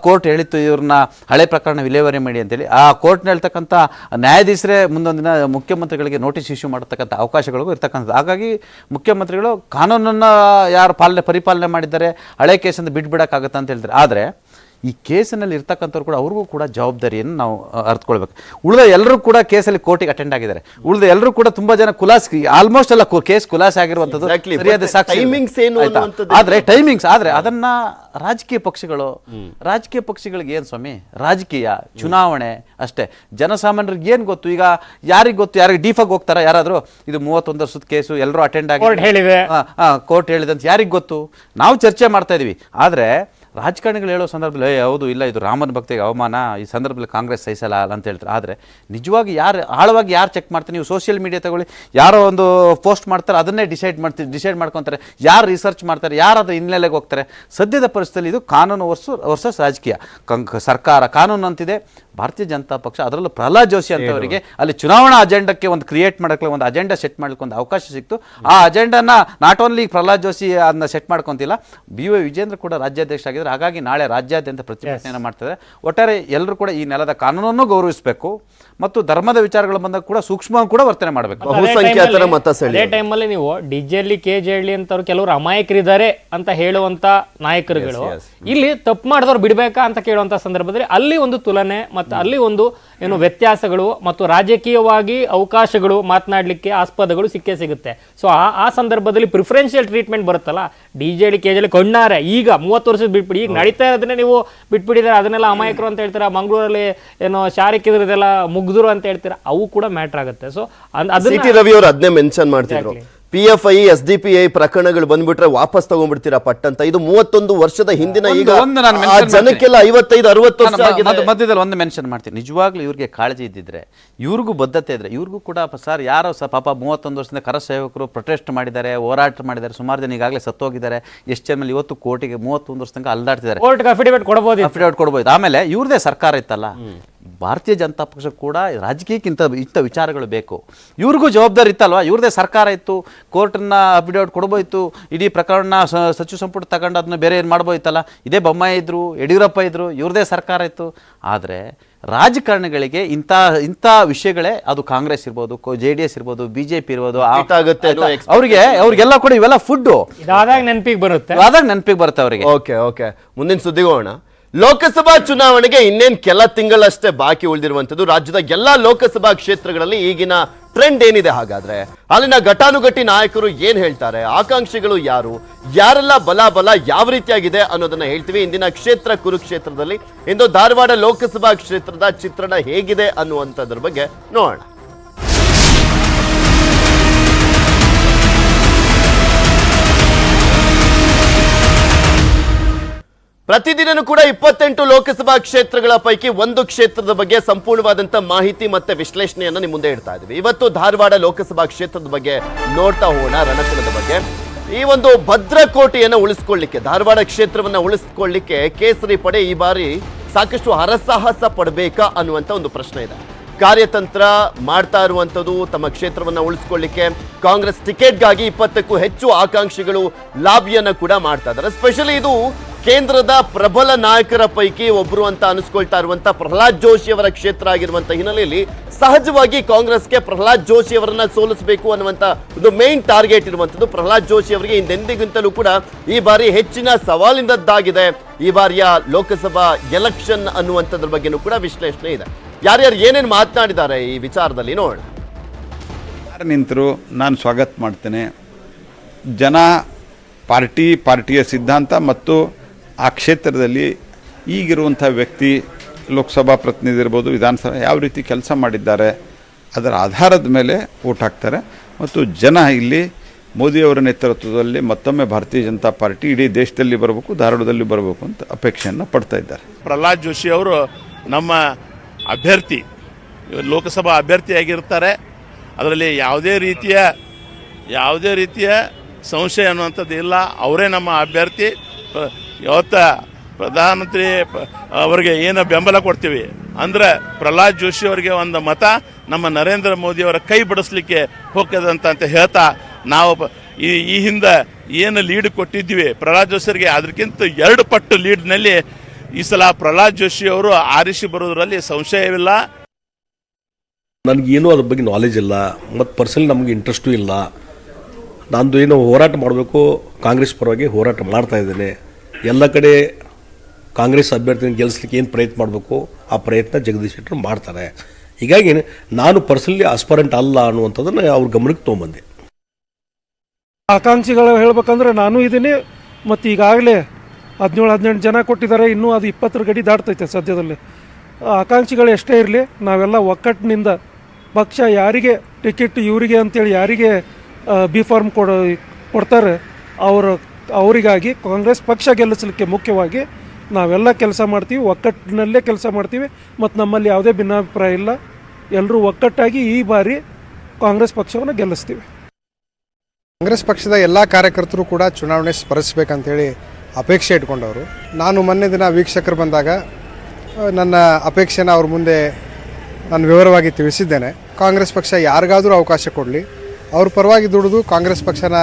ಕೋರ್ಟ್ ಹೇಳಿತ್ತು ಇವ್ರನ್ನ ಹಳೆ ಪ್ರಕರಣ ವಿಲೇವಾರಿ ಮಾಡಿ ಅಂತೇಳಿ, ಆ ಕೋರ್ಟ್ನ ಹೇಳ್ತಕ್ಕಂಥ ನ್ಯಾಯಾಧೀಶರೇ ಮುಂದೊಂದು ದಿನ ಮುಖ್ಯಮಂತ್ರಿಗಳಿಗೆ ನೋಟಿಸ್ ಇಶ್ಯೂ ಮಾಡತಕ್ಕಂಥ ಅವಕಾಶಗಳಿಗೂ ಇರ್ತಕ್ಕಂಥದ್ದು. ಹಾಗಾಗಿ ಮುಖ್ಯಮಂತ್ರಿಗಳು ಕಾನೂನನ್ನು ಯಾರು ಪರಿಪಾಲನೆ ಮಾಡಿದ್ದಾರೆ, ಹಳೆ ಕೇಸನ್ನು ಬಿಟ್ಬಿಡೋಕ್ಕಾಗತ್ತೆ ಅಂತ ಹೇಳ್ತಾರೆ. ಆದರೆ ಈ ಕೇಸಿನಲ್ಲಿ ಇರ್ತಕ್ಕಂಥವ್ರು ಕೂಡ ಅವ್ರಿಗೂ ಕೂಡ ಜವಾಬ್ದಾರಿಯನ್ನು ನಾವು ಅರ್ಥಕೊಳ್ಬೇಕು. ಉಳಿದ ಎಲ್ಲರೂ ಕೂಡ ಕೇಸಲ್ಲಿ ಕೋರ್ಟಿಗೆ ಅಟೆಂಡ್ ಆಗಿದ್ದಾರೆ. ಉಳಿದ ಎಲ್ಲರೂ ಕೂಡ ತುಂಬಾ ಜನ ಆಲ್ಮೋಸ್ಟ್ ಎಲ್ಲ ಕೇಸ್ ಖುಲಾಸೆ ಆಗಿರುವಂಥದ್ದು ಸರಿಯಾದ ಸಾಕ್ಷಿ. ಆದ್ರೆ ಟೈಮಿಂಗ್ಸ್ ಆದ್ರೆ ಅದನ್ನ ರಾಜಕೀಯ ಪಕ್ಷಗಳಿಗೆ ಏನ್ ಸ್ವಾಮಿ, ರಾಜಕೀಯ ಚುನಾವಣೆ ಅಷ್ಟೇ. ಜನಸಾಮಾನ್ಯರಿಗೆ ಏನ್ ಗೊತ್ತು? ಈಗ ಯಾರಿಗೆ ಗೊತ್ತು? ಯಾರಿಗೆ ಡಿಫಾಗ್ ಹೋಗ್ತಾರ ಯಾರಾದ್ರೂ? ಇದು 31 ವರ್ಷದ ಕೇಸು, ಎಲ್ಲರೂ ಅಟೆಂಡ್ ಆಗಿ ಕೋರ್ಟ್ ಹೇಳಿದೆ ಅಂತ ಯಾರಿಗೆ ಗೊತ್ತು? ನಾವು ಚರ್ಚೆ ಮಾಡ್ತಾ ಇದೀವಿ. ಆದ್ರೆ ರಾಜಕಾರಣಿಗಳು ಹೇಳೋ ಸಂದರ್ಭದಲ್ಲಿ ಹೌದು ಇಲ್ಲ ಇದು ರಾಮನ ಭಕ್ತಿಗೆ ಅವಮಾನ, ಈ ಸಂದರ್ಭದಲ್ಲಿ ಕಾಂಗ್ರೆಸ್ ಸಹಿಸಲ್ಲ ಅಂತ ಹೇಳ್ತಾರೆ. ಆದರೆ ನಿಜವಾಗಿ ಆಳವಾಗಿ ಯಾರು ಚೆಕ್ ಮಾಡ್ತಾರೆ? ನೀವು ಸೋಷಿಯಲ್ ಮೀಡಿಯಾ ತಗೊಳ್ಳಿ, ಯಾರೋ ಒಂದು ಪೋಸ್ಟ್ ಮಾಡ್ತಾರೆ, ಅದನ್ನೇ ಡಿಸೈಡ್ ಮಾಡ್ಕೊತಾರೆ. ಯಾರು ರಿಸರ್ಚ್ ಮಾಡ್ತಾರೆ, ಯಾರು ಅದು ಹಿನ್ನೆಲೆಗೆ ಹೋಗ್ತಾರೆ? ಸದ್ಯದ ಪರಿಸ್ಥಿತಿಯಲ್ಲಿ ಇದು ಕಾನೂನು ವರ್ಸಸ್ ರಾಜಕೀಯ. ಸರ್ಕಾರ ಕಾನೂನು ಅಂತಿದೆ, ಭಾರತೀಯ ಜನತಾ ಪಕ್ಷ ಅದರಲ್ಲೂ ಪ್ರಹ್ಲಾದ್ ಜೋಶಿ ಅಂತವರಿಗೆ ಅಲ್ಲಿ ಚುನಾವಣಾ ಅಜೆಂಡಕ್ಕೆ ಒಂದು ಕ್ರಿಯೇಟ್ ಮಾಡೋಕ್ಕೆ ಒಂದು ಅಜೆಂಡಾ ಸೆಟ್ ಮಾಡ್ಲಿಕ್ಕೆ ಒಂದು ಅವಕಾಶ ಸಿಕ್ತು. ಆ ಅಜೆಂಡಾನ ನಾಟ್ ಓನ್ಲಿ ಪ್ರಹ್ಲಾದ್ ಜೋಶಿ ಅದನ್ನ ಸೆಟ್ ಮಾಡ್ಕೊಂತಿಲ್ಲ, BY ವಿಜೇಂದ್ರ ಕೂಡ ರಾಜ್ಯಾಧ್ಯಕ್ಷ ಆಗಿದ್ದಾರೆ. ಹಾಗಾಗಿ ನಾಳೆ ರಾಜ್ಯಾದ್ಯಂತ ಪ್ರತಿಭಟನೆಯನ್ನು ಮಾಡ್ತಿದ್ದಾರೆ. ಒಟ್ಟಾರೆ ಎಲ್ಲರೂ ಕೂಡ ಈ ನೆಲದ ಕಾನೂನನ್ನು ಗೌರವಿಸಬೇಕು ಮತ್ತು ಧರ್ಮದ ವಿಚಾರಗಳು ಬಂದಾಗ ಕೂಡ ಸೂಕ್ಷ್ಮ ಕೂಡ ವರ್ತನೆ ಮಾಡಬೇಕು. ಅದೇ ಟೈಮಲ್ಲಿ ನೀವು ಡಿಜೆಲ್ಲಿ KJಹಳ್ಳಿ ಅಂತವ್ರು ಕೆಲವರು ಅಮಾಯಕರಿದ್ದಾರೆ ಅಂತ ಹೇಳುವಂತ ನಾಯಕರುಗಳು ಇಲ್ಲಿ ತಪ್ಪು ಮಾಡಿದವ್ರು ಬಿಡ್ಬೇಕಾ ಅಂತ ಕೇಳುವಂತ ಸಂದರ್ಭದಲ್ಲಿ ಅಲ್ಲಿ ಒಂದು ತುಲನೆ ಮತ್ತು ಅಲ್ಲಿ ಒಂದು ಏನು ವ್ಯತ್ಯಾಸಗಳು ಮತ್ತು ರಾಜಕೀಯವಾಗಿ ಅವಕಾಶಗಳು ಮಾತನಾಡಲಿಕ್ಕೆ ಆಸ್ಪದಗಳು ಸಿಗುತ್ತೆ. ಸೊ ಆ ಸಂದರ್ಭದಲ್ಲಿ ಪ್ರಿಫರೆನ್ಷಿಯಲ್ ಟ್ರೀಟ್ಮೆಂಟ್ ಬರುತ್ತಲ್ಲ, DJಹಳ್ಳಿ KJಹಳ್ಳಿ ಕಣ್ಣಾರೆ ಈಗ 30 ವರ್ಷದ ಬಿಟ್ಬಿಡಿ, ಈಗ ನಡೀತಾ ಇರೋದನ್ನೇ ನೀವು ಬಿಟ್ಬಿಟ್ಟಿದ್ದಾರೆ, ಅದನ್ನೆಲ್ಲ ಅಮಾಯಕರು ಅಂತ ಹೇಳ್ತೀರಾ. ಮಂಗಳೂರಲ್ಲಿ ಏನೋ ಶಾರಿಕಿದ್ರದೆಲ್ಲ ಮುಗ್ದರು ಅಂತ ಹೇಳ್ತೀರಾ, ಅವು ಕೂಡ ಮ್ಯಾಟರ್ ಆಗುತ್ತೆ. ಸೊ CT ರವಿ ಅವರು ಅದನ್ನೇ ಮೆನ್ಷನ್ ಮಾಡ್ತಿದ್ರು. PFI SDPI ಪ್ರಕರಣಗಳು ಬಂದ್ಬಿಟ್ರೆ ವಾಪಸ್ ತಗೊಂಡ್ಬಿಡ್ತೀರಾ ಪಟ್ಟಂತ. ಇದು 31 ವರ್ಷದ ಹಿಂದಿನ, ಈಗ ಜನಕ್ಕೆಲ್ಲ 55-60 ವರ್ಷ ಮಧ್ಯದಲ್ಲಿ ಒಂದು ಮೆನ್ಷನ್ ಮಾಡ್ತೀನಿ. ನಿಜವಾಗ್ಲೂ ಇವ್ರಿಗೆ ಕಾಳಜಿ ಇದ್ದಿದ್ರೆ, ಇವ್ರಿಗೂ ಬದ್ಧತೆ ಇದ್ರೆ, ಇವ್ರಿಗೂ ಕೂಡ ಸರ್ ಯಾರೋ ಪಾಪ 31 ವರ್ಷದಿಂದ ಕರ ಸೇವಕರು ಪ್ರೊಟೆಸ್ಟ್ ಮಾಡಿದ್ದಾರೆ, ಹೋರಾಟ ಮಾಡಿದ್ದಾರೆ, ಸುಮಾರು ಜನ ಈಗಾಗಲೇ ಸತ್ತೋಗಿದ್ದಾರೆ. ಎಷ್ಟು ಜನ ಇವತ್ತು ಕೋರ್ಟಿಗೆ 31 ವರ್ಷ ತನಕ ಅಲ್ದಾಡ್ತಿದ್ದಾರೆ. ಅಫಿಡೇವಿಟ್ ಕೊಡಬಹುದು. ಆಮೇಲೆ ಇವ್ರದೇ ಸರ್ಕಾರ ಇತ್ತಲ್ಲ, ಭಾರತೀಯ ಜನತಾ ಪಕ್ಷ ಕೂಡ ರಾಜಕೀಯಕ್ಕಿಂತ ಇಂಥ ವಿಚಾರಗಳು ಬೇಕು. ಇವ್ರಿಗೂ ಜವಾಬ್ದಾರಿ ಇತ್ತಲ್ವಾ? ಇವ್ರದೇ ಸರ್ಕಾರ ಇತ್ತು, ಕೋರ್ಟನ್ನ ಅಫಿಡೇವಿಟ್ ಕೊಡ್ಬೋಯ್ತು, ಇಡೀ ಪ್ರಕರಣ ಸಚಿವ ಸಂಪುಟ ತಗೊಂಡು ಅದನ್ನ ಬೇರೆ ಏನು ಮಾಡ್ಬೋಯ್ತಲ್ಲ. ಇದೇ ಬೊಮ್ಮಾಯಿ ಇದ್ರು, ಯಡಿಯೂರಪ್ಪ ಇದ್ರು, ಇವ್ರದೇ ಸರ್ಕಾರ ಇತ್ತು. ಆದರೆ ರಾಜಕಾರಣಿಗಳಿಗೆ ಇಂಥ ವಿಷಯಗಳೇ, ಅದು ಕಾಂಗ್ರೆಸ್ ಇರ್ಬೋದು, JDS ಇರ್ಬೋದು, BJP ಇರ್ಬೋದು, ಅವ್ರಿಗೆಲ್ಲ ಕೂಡ ಇವೆಲ್ಲ ಫುಡ್ ಆದಾಗ ನೆನಪಿಗೆ ಬರುತ್ತೆ ಅವರಿಗೆ. ಓಕೆ ಮುಂದಿನ ಸುದ್ದಿಗೆ ಹೋಗೋಣ. ಲೋಕಸಭಾ ಚುನಾವಣೆಗೆ ಇನ್ನೇನ್ ಕೆಲ ತಿಂಗಳಷ್ಟೇ ಬಾಕಿ ಉಳಿದಿರುವಂತದ್ದು. ರಾಜ್ಯದ ಎಲ್ಲಾ ಲೋಕಸಭಾ ಕ್ಷೇತ್ರಗಳಲ್ಲಿ ಈಗಿನ ಟ್ರೆಂಡ್ ಏನಿದೆ? ಹಾಗಾದ್ರೆ ಅಲ್ಲಿನ ಘಟಾನುಘಟಿ ನಾಯಕರು ಏನ್ ಹೇಳ್ತಾರೆ, ಆಕಾಂಕ್ಷಿಗಳು ಯಾರೆಲ್ಲ ಬಲ ಯಾವ ರೀತಿಯಾಗಿದೆ ಅನ್ನೋದನ್ನ ಹೇಳ್ತೀವಿ. ಇಂದಿನ ಕ್ಷೇತ್ರ ಕುರುಕ್ಷೇತ್ರದಲ್ಲಿ ಇಂದು ಧಾರವಾಡ ಲೋಕಸಭಾ ಕ್ಷೇತ್ರದ ಚಿತ್ರಣ ಹೇಗಿದೆ ಅನ್ನುವಂಥದ್ರ ಬಗ್ಗೆ ನೋಡೋಣ. ಪ್ರತಿದಿನನೂ ಕೂಡ 28 ಲೋಕಸಭಾ ಕ್ಷೇತ್ರಗಳ ಪೈಕಿ ಒಂದು ಕ್ಷೇತ್ರದ ಬಗ್ಗೆ ಸಂಪೂರ್ಣವಾದಂತ ಮಾಹಿತಿ ಮತ್ತೆ ವಿಶ್ಲೇಷಣೆಯನ್ನ ನಿಮ್ಮ ಮುಂದೆ ಇಡ್ತಾ ಇದ್ದೀವಿ. ಇವತ್ತು ಧಾರವಾಡ ಲೋಕಸಭಾ ಕ್ಷೇತ್ರದ ಬಗ್ಗೆ ನೋಡ್ತಾ ಹೋಗೋಣ. ರಣಕಣದ ಬಗ್ಗೆ ಈ ಒಂದು ಭದ್ರಕೋಟೆಯನ್ನು ಉಳಿಸ್ಕೊಳ್ಳಿಕ್ಕೆ, ಧಾರವಾಡ ಕ್ಷೇತ್ರವನ್ನ ಉಳಿಸ್ಕೊಳ್ಳಿಕ್ಕೆ ಕೇಸರಿ ಪಡೆ ಈ ಬಾರಿ ಸಾಕಷ್ಟು ಹರಸಾಹಸ ಪಡಬೇಕಾ ಅನ್ನುವಂತ ಒಂದು ಪ್ರಶ್ನೆ ಇದೆ. ಕಾರ್ಯತಂತ್ರ ಮಾಡ್ತಾ ಇರುವಂತದ್ದು ತಮ್ಮ ಕ್ಷೇತ್ರವನ್ನ ಉಳಿಸ್ಕೊಳ್ಳಿಕ್ಕೆ. ಕಾಂಗ್ರೆಸ್ ಟಿಕೆಟ್ಗಾಗಿ 20ಕ್ಕೂ ಹೆಚ್ಚು ಆಕಾಂಕ್ಷಿಗಳು ಲಾಬಿಯನ್ನ ಕೂಡ ಮಾಡ್ತಾ ಇದ್ದಾರೆ. ಸ್ಪೆಷಲಿ ಇದು ಕೇಂದ್ರದ ಪ್ರಬಲ ನಾಯಕರ ಪೈಕಿ ಒಬ್ಬರು ಅಂತ ಅನಿಸ್ಕೊಳ್ತಾ ಇರುವಂತ ಪ್ರಹ್ಲಾದ್ ಜೋಶಿ ಅವರ ಕ್ಷೇತ್ರ ಆಗಿರುವಂತ ಹಿನ್ನೆಲೆಯಲ್ಲಿ ಸಹಜವಾಗಿ ಕಾಂಗ್ರೆಸ್ಗೆ ಪ್ರಹ್ಲಾದ್ ಜೋಶಿ ಅವರನ್ನ ಸೋಲಿಸಬೇಕು ಅನ್ನುವಂತ ಒಂದು ಮೇನ್ ಟಾರ್ಗೆಟ್ ಇರುವಂತದ್ದು. ಪ್ರಹ್ಲಾದ್ ಜೋಶಿ ಅವರಿಗೆ ಹಿಂದೆಂದಿಗಿಂತಲೂ ಕೂಡ ಈ ಬಾರಿ ಹೆಚ್ಚಿನ ಸವಾಲಿಂದದ್ದಾಗಿದೆ ಈ ಬಾರಿಯ ಲೋಕಸಭಾ ಎಲೆಕ್ಷನ್ ಅನ್ನುವಂಥದ್ರ ಬಗ್ಗೆನೂ ಕೂಡ ವಿಶ್ಲೇಷಣೆ ಇದೆ. ಯಾರ್ಯಾರು ಏನೇನು ಮಾತನಾಡಿದ್ದಾರೆ ಈ ವಿಚಾರದಲ್ಲಿ ನೋಡೋಣ. ಯಾರು ನಿಂತರು ನಾನು ಸ್ವಾಗತ ಮಾಡ್ತೇನೆ. ಜನ ಪಾರ್ಟಿಯ ಸಿದ್ಧಾಂತ ಮತ್ತು ಆ ಕ್ಷೇತ್ರದಲ್ಲಿ ಈಗಿರುವಂಥ ವ್ಯಕ್ತಿ, ಲೋಕಸಭಾ ಪ್ರತಿನಿಧಿ ಇರ್ಬೋದು, ವಿಧಾನಸಭೆ ಯಾವ ರೀತಿ ಕೆಲಸ ಮಾಡಿದ್ದಾರೆ ಅದರ ಆಧಾರದ ಮೇಲೆ ಓಟ್ ಹಾಕ್ತಾರೆ. ಮತ್ತು ಜನ ಇಲ್ಲಿ ಮೋದಿಯವರ ನೇತೃತ್ವದಲ್ಲಿ ಮತ್ತೊಮ್ಮೆ ಭಾರತೀಯ ಜನತಾ ಪಾರ್ಟಿ ಇಡೀ ದೇಶದಲ್ಲಿ ಬರಬೇಕು, ಧಾರವಾಡದಲ್ಲಿ ಬರಬೇಕು ಅಂತ ಅಪೇಕ್ಷೆಯನ್ನು ಪಡ್ತಾ ಇದ್ದಾರೆ. ಪ್ರಹ್ಲಾದ್ ಜೋಶಿ ಅವರು ನಮ್ಮ ಅಭ್ಯರ್ಥಿ, ಲೋಕಸಭಾ ಅಭ್ಯರ್ಥಿಯಾಗಿರ್ತಾರೆ. ಅದರಲ್ಲಿ ಯಾವುದೇ ರೀತಿಯ ಸಂಶಯ ಅನ್ನುವಂಥದ್ದು ಇಲ್ಲ. ಅವರೇ ನಮ್ಮ ಅಭ್ಯರ್ಥಿ. ಯಾವತ್ತ ಪ್ರಧಾನಮಂತ್ರಿ ಅವರಿಗೆ ಏನು ಬೆಂಬಲ ಕೊಡ್ತೀವಿ ಅಂದರೆ ಪ್ರಹ್ಲಾದ್ ಜೋಶಿ ಅವರಿಗೆ ಒಂದು ಮತ ನಮ್ಮ ನರೇಂದ್ರ ಮೋದಿಯವರ ಕೈ ಬಿಡಿಸ್ಲಿಕ್ಕೆ ಹೋಗ್ತದಂತ ಹೇಳ್ತಾ ನಾವು ಈ ಹಿಂದೆ ಏನು ಲೀಡ್ ಕೊಟ್ಟಿದ್ವಿ ಪ್ರಹ್ಲಾದ್ ಜೋಶಿಯವರಿಗೆ, ಅದಕ್ಕಿಂತ 2 ಪಟ್ಟು ಲೀಡ್ನಲ್ಲಿ ಈ ಸಲ ಪ್ರಹ್ಲಾದ್ ಜೋಶಿ ಅವರು ಆರಿಸಿ ಬರೋದ್ರಲ್ಲಿ ಸಂಶಯವಿಲ್ಲ. ನನಗೇನು ಅದ್ರ ಬಗ್ಗೆ ನಾಲೆಜ್ ಇಲ್ಲ ಮತ್ತು ಪರ್ಸನಲಿ ನಮಗೆ ಇಂಟ್ರೆಸ್ಟು ಇಲ್ಲ. ನಂದು ಏನು ಹೋರಾಟ ಮಾಡಬೇಕು ಕಾಂಗ್ರೆಸ್ ಪರವಾಗಿ ಹೋರಾಟ ಮಾಡ್ತಾ ಇದ್ದೇನೆ. ಎಲ್ಲ ಕಡೆ ಕಾಂಗ್ರೆಸ್ ಅಭ್ಯರ್ಥಿನ ಗೆಲ್ಲಿಸ್ಲಿಕ್ಕೆ ಏನು ಪ್ರಯತ್ನ ಮಾಡಬೇಕು ಆ ಪ್ರಯತ್ನ ಜಗದೀಶ್ ಶೆಟ್ಟರ್ ಮಾಡ್ತಾರೆ. ಹೀಗಾಗಿ ನಾನು ಪರ್ಸನಲಿ ಆಸ್ಪರೆಂಟ್ ಅಲ್ಲ ಅನ್ನುವಂಥದ್ದನ್ನು ಅವ್ರ ಗಮನಕ್ಕೆ ತೊಗೊಂಬಂದೆ. ಆಕಾಂಕ್ಷಿಗಳು ಹೇಳ್ಬೇಕಂದ್ರೆ ನಾನು ಇದ್ದೀನಿ, ಮತ್ತು ಈಗಾಗಲೇ 17-18 ಜನ ಕೊಟ್ಟಿದ್ದಾರೆ, ಇನ್ನೂ ಅದು 20 ಗಡಿ ದಾಟ್ತೈತೆ ಸದ್ಯದಲ್ಲಿ. ಆಕಾಂಕ್ಷಿಗಳು ಎಷ್ಟೇ ಇರಲಿ, ನಾವೆಲ್ಲ ಒಕ್ಕಟ್ಟಿನಿಂದ ಪಕ್ಷ ಯಾರಿಗೆ ಟಿಕೆಟ್ ಇವರಿಗೆ ಅಂತೇಳಿ ಯಾರಿಗೆ ಬಿ ಫಾರ್ಮ್ ಕೊಡ್ತಾರೆ ಅವರಿಗಾಗಿ ಕಾಂಗ್ರೆಸ್ ಪಕ್ಷ ಗೆಲ್ಲಿಸಲಿಕ್ಕೆ ಮುಖ್ಯವಾಗಿ ನಾವೆಲ್ಲ ಕೆಲಸ ಮಾಡ್ತೀವಿ, ಒಕ್ಕಟ್ಟಿನಲ್ಲೇ ಕೆಲಸ ಮಾಡ್ತೀವಿ, ಮತ್ತು ನಮ್ಮಲ್ಲಿ ಯಾವುದೇ ಭಿನ್ನಾಭಿಪ್ರಾಯ ಇಲ್ಲ. ಎಲ್ಲರೂ ಒಕ್ಕಟ್ಟಾಗಿ ಈ ಬಾರಿ ಕಾಂಗ್ರೆಸ್ ಪಕ್ಷವನ್ನು ಗೆಲ್ಲಿಸ್ತೀವಿ. ಕಾಂಗ್ರೆಸ್ ಪಕ್ಷದ ಎಲ್ಲ ಕಾರ್ಯಕರ್ತರು ಕೂಡ ಚುನಾವಣೆ ಸ್ಪರ್ಧಿಸಬೇಕಂತೇಳಿ ಅಪೇಕ್ಷೆ ಇಟ್ಕೊಂಡವರು. ನಾನು ಮೊನ್ನೆ ದಿನ ವೀಕ್ಷಕರು ಬಂದಾಗ ನನ್ನ ಅಪೇಕ್ಷೆನ ಅವ್ರ ಮುಂದೆ ನಾನು ವಿವರವಾಗಿ ತಿಳಿಸಿದ್ದೇನೆ. ಕಾಂಗ್ರೆಸ್ ಪಕ್ಷ ಯಾರಿಗಾದರೂ ಅವಕಾಶ ಕೊಡಲಿ, ಅವ್ರ ಪರವಾಗಿ ದುಡಿದು ಕಾಂಗ್ರೆಸ್ ಪಕ್ಷನ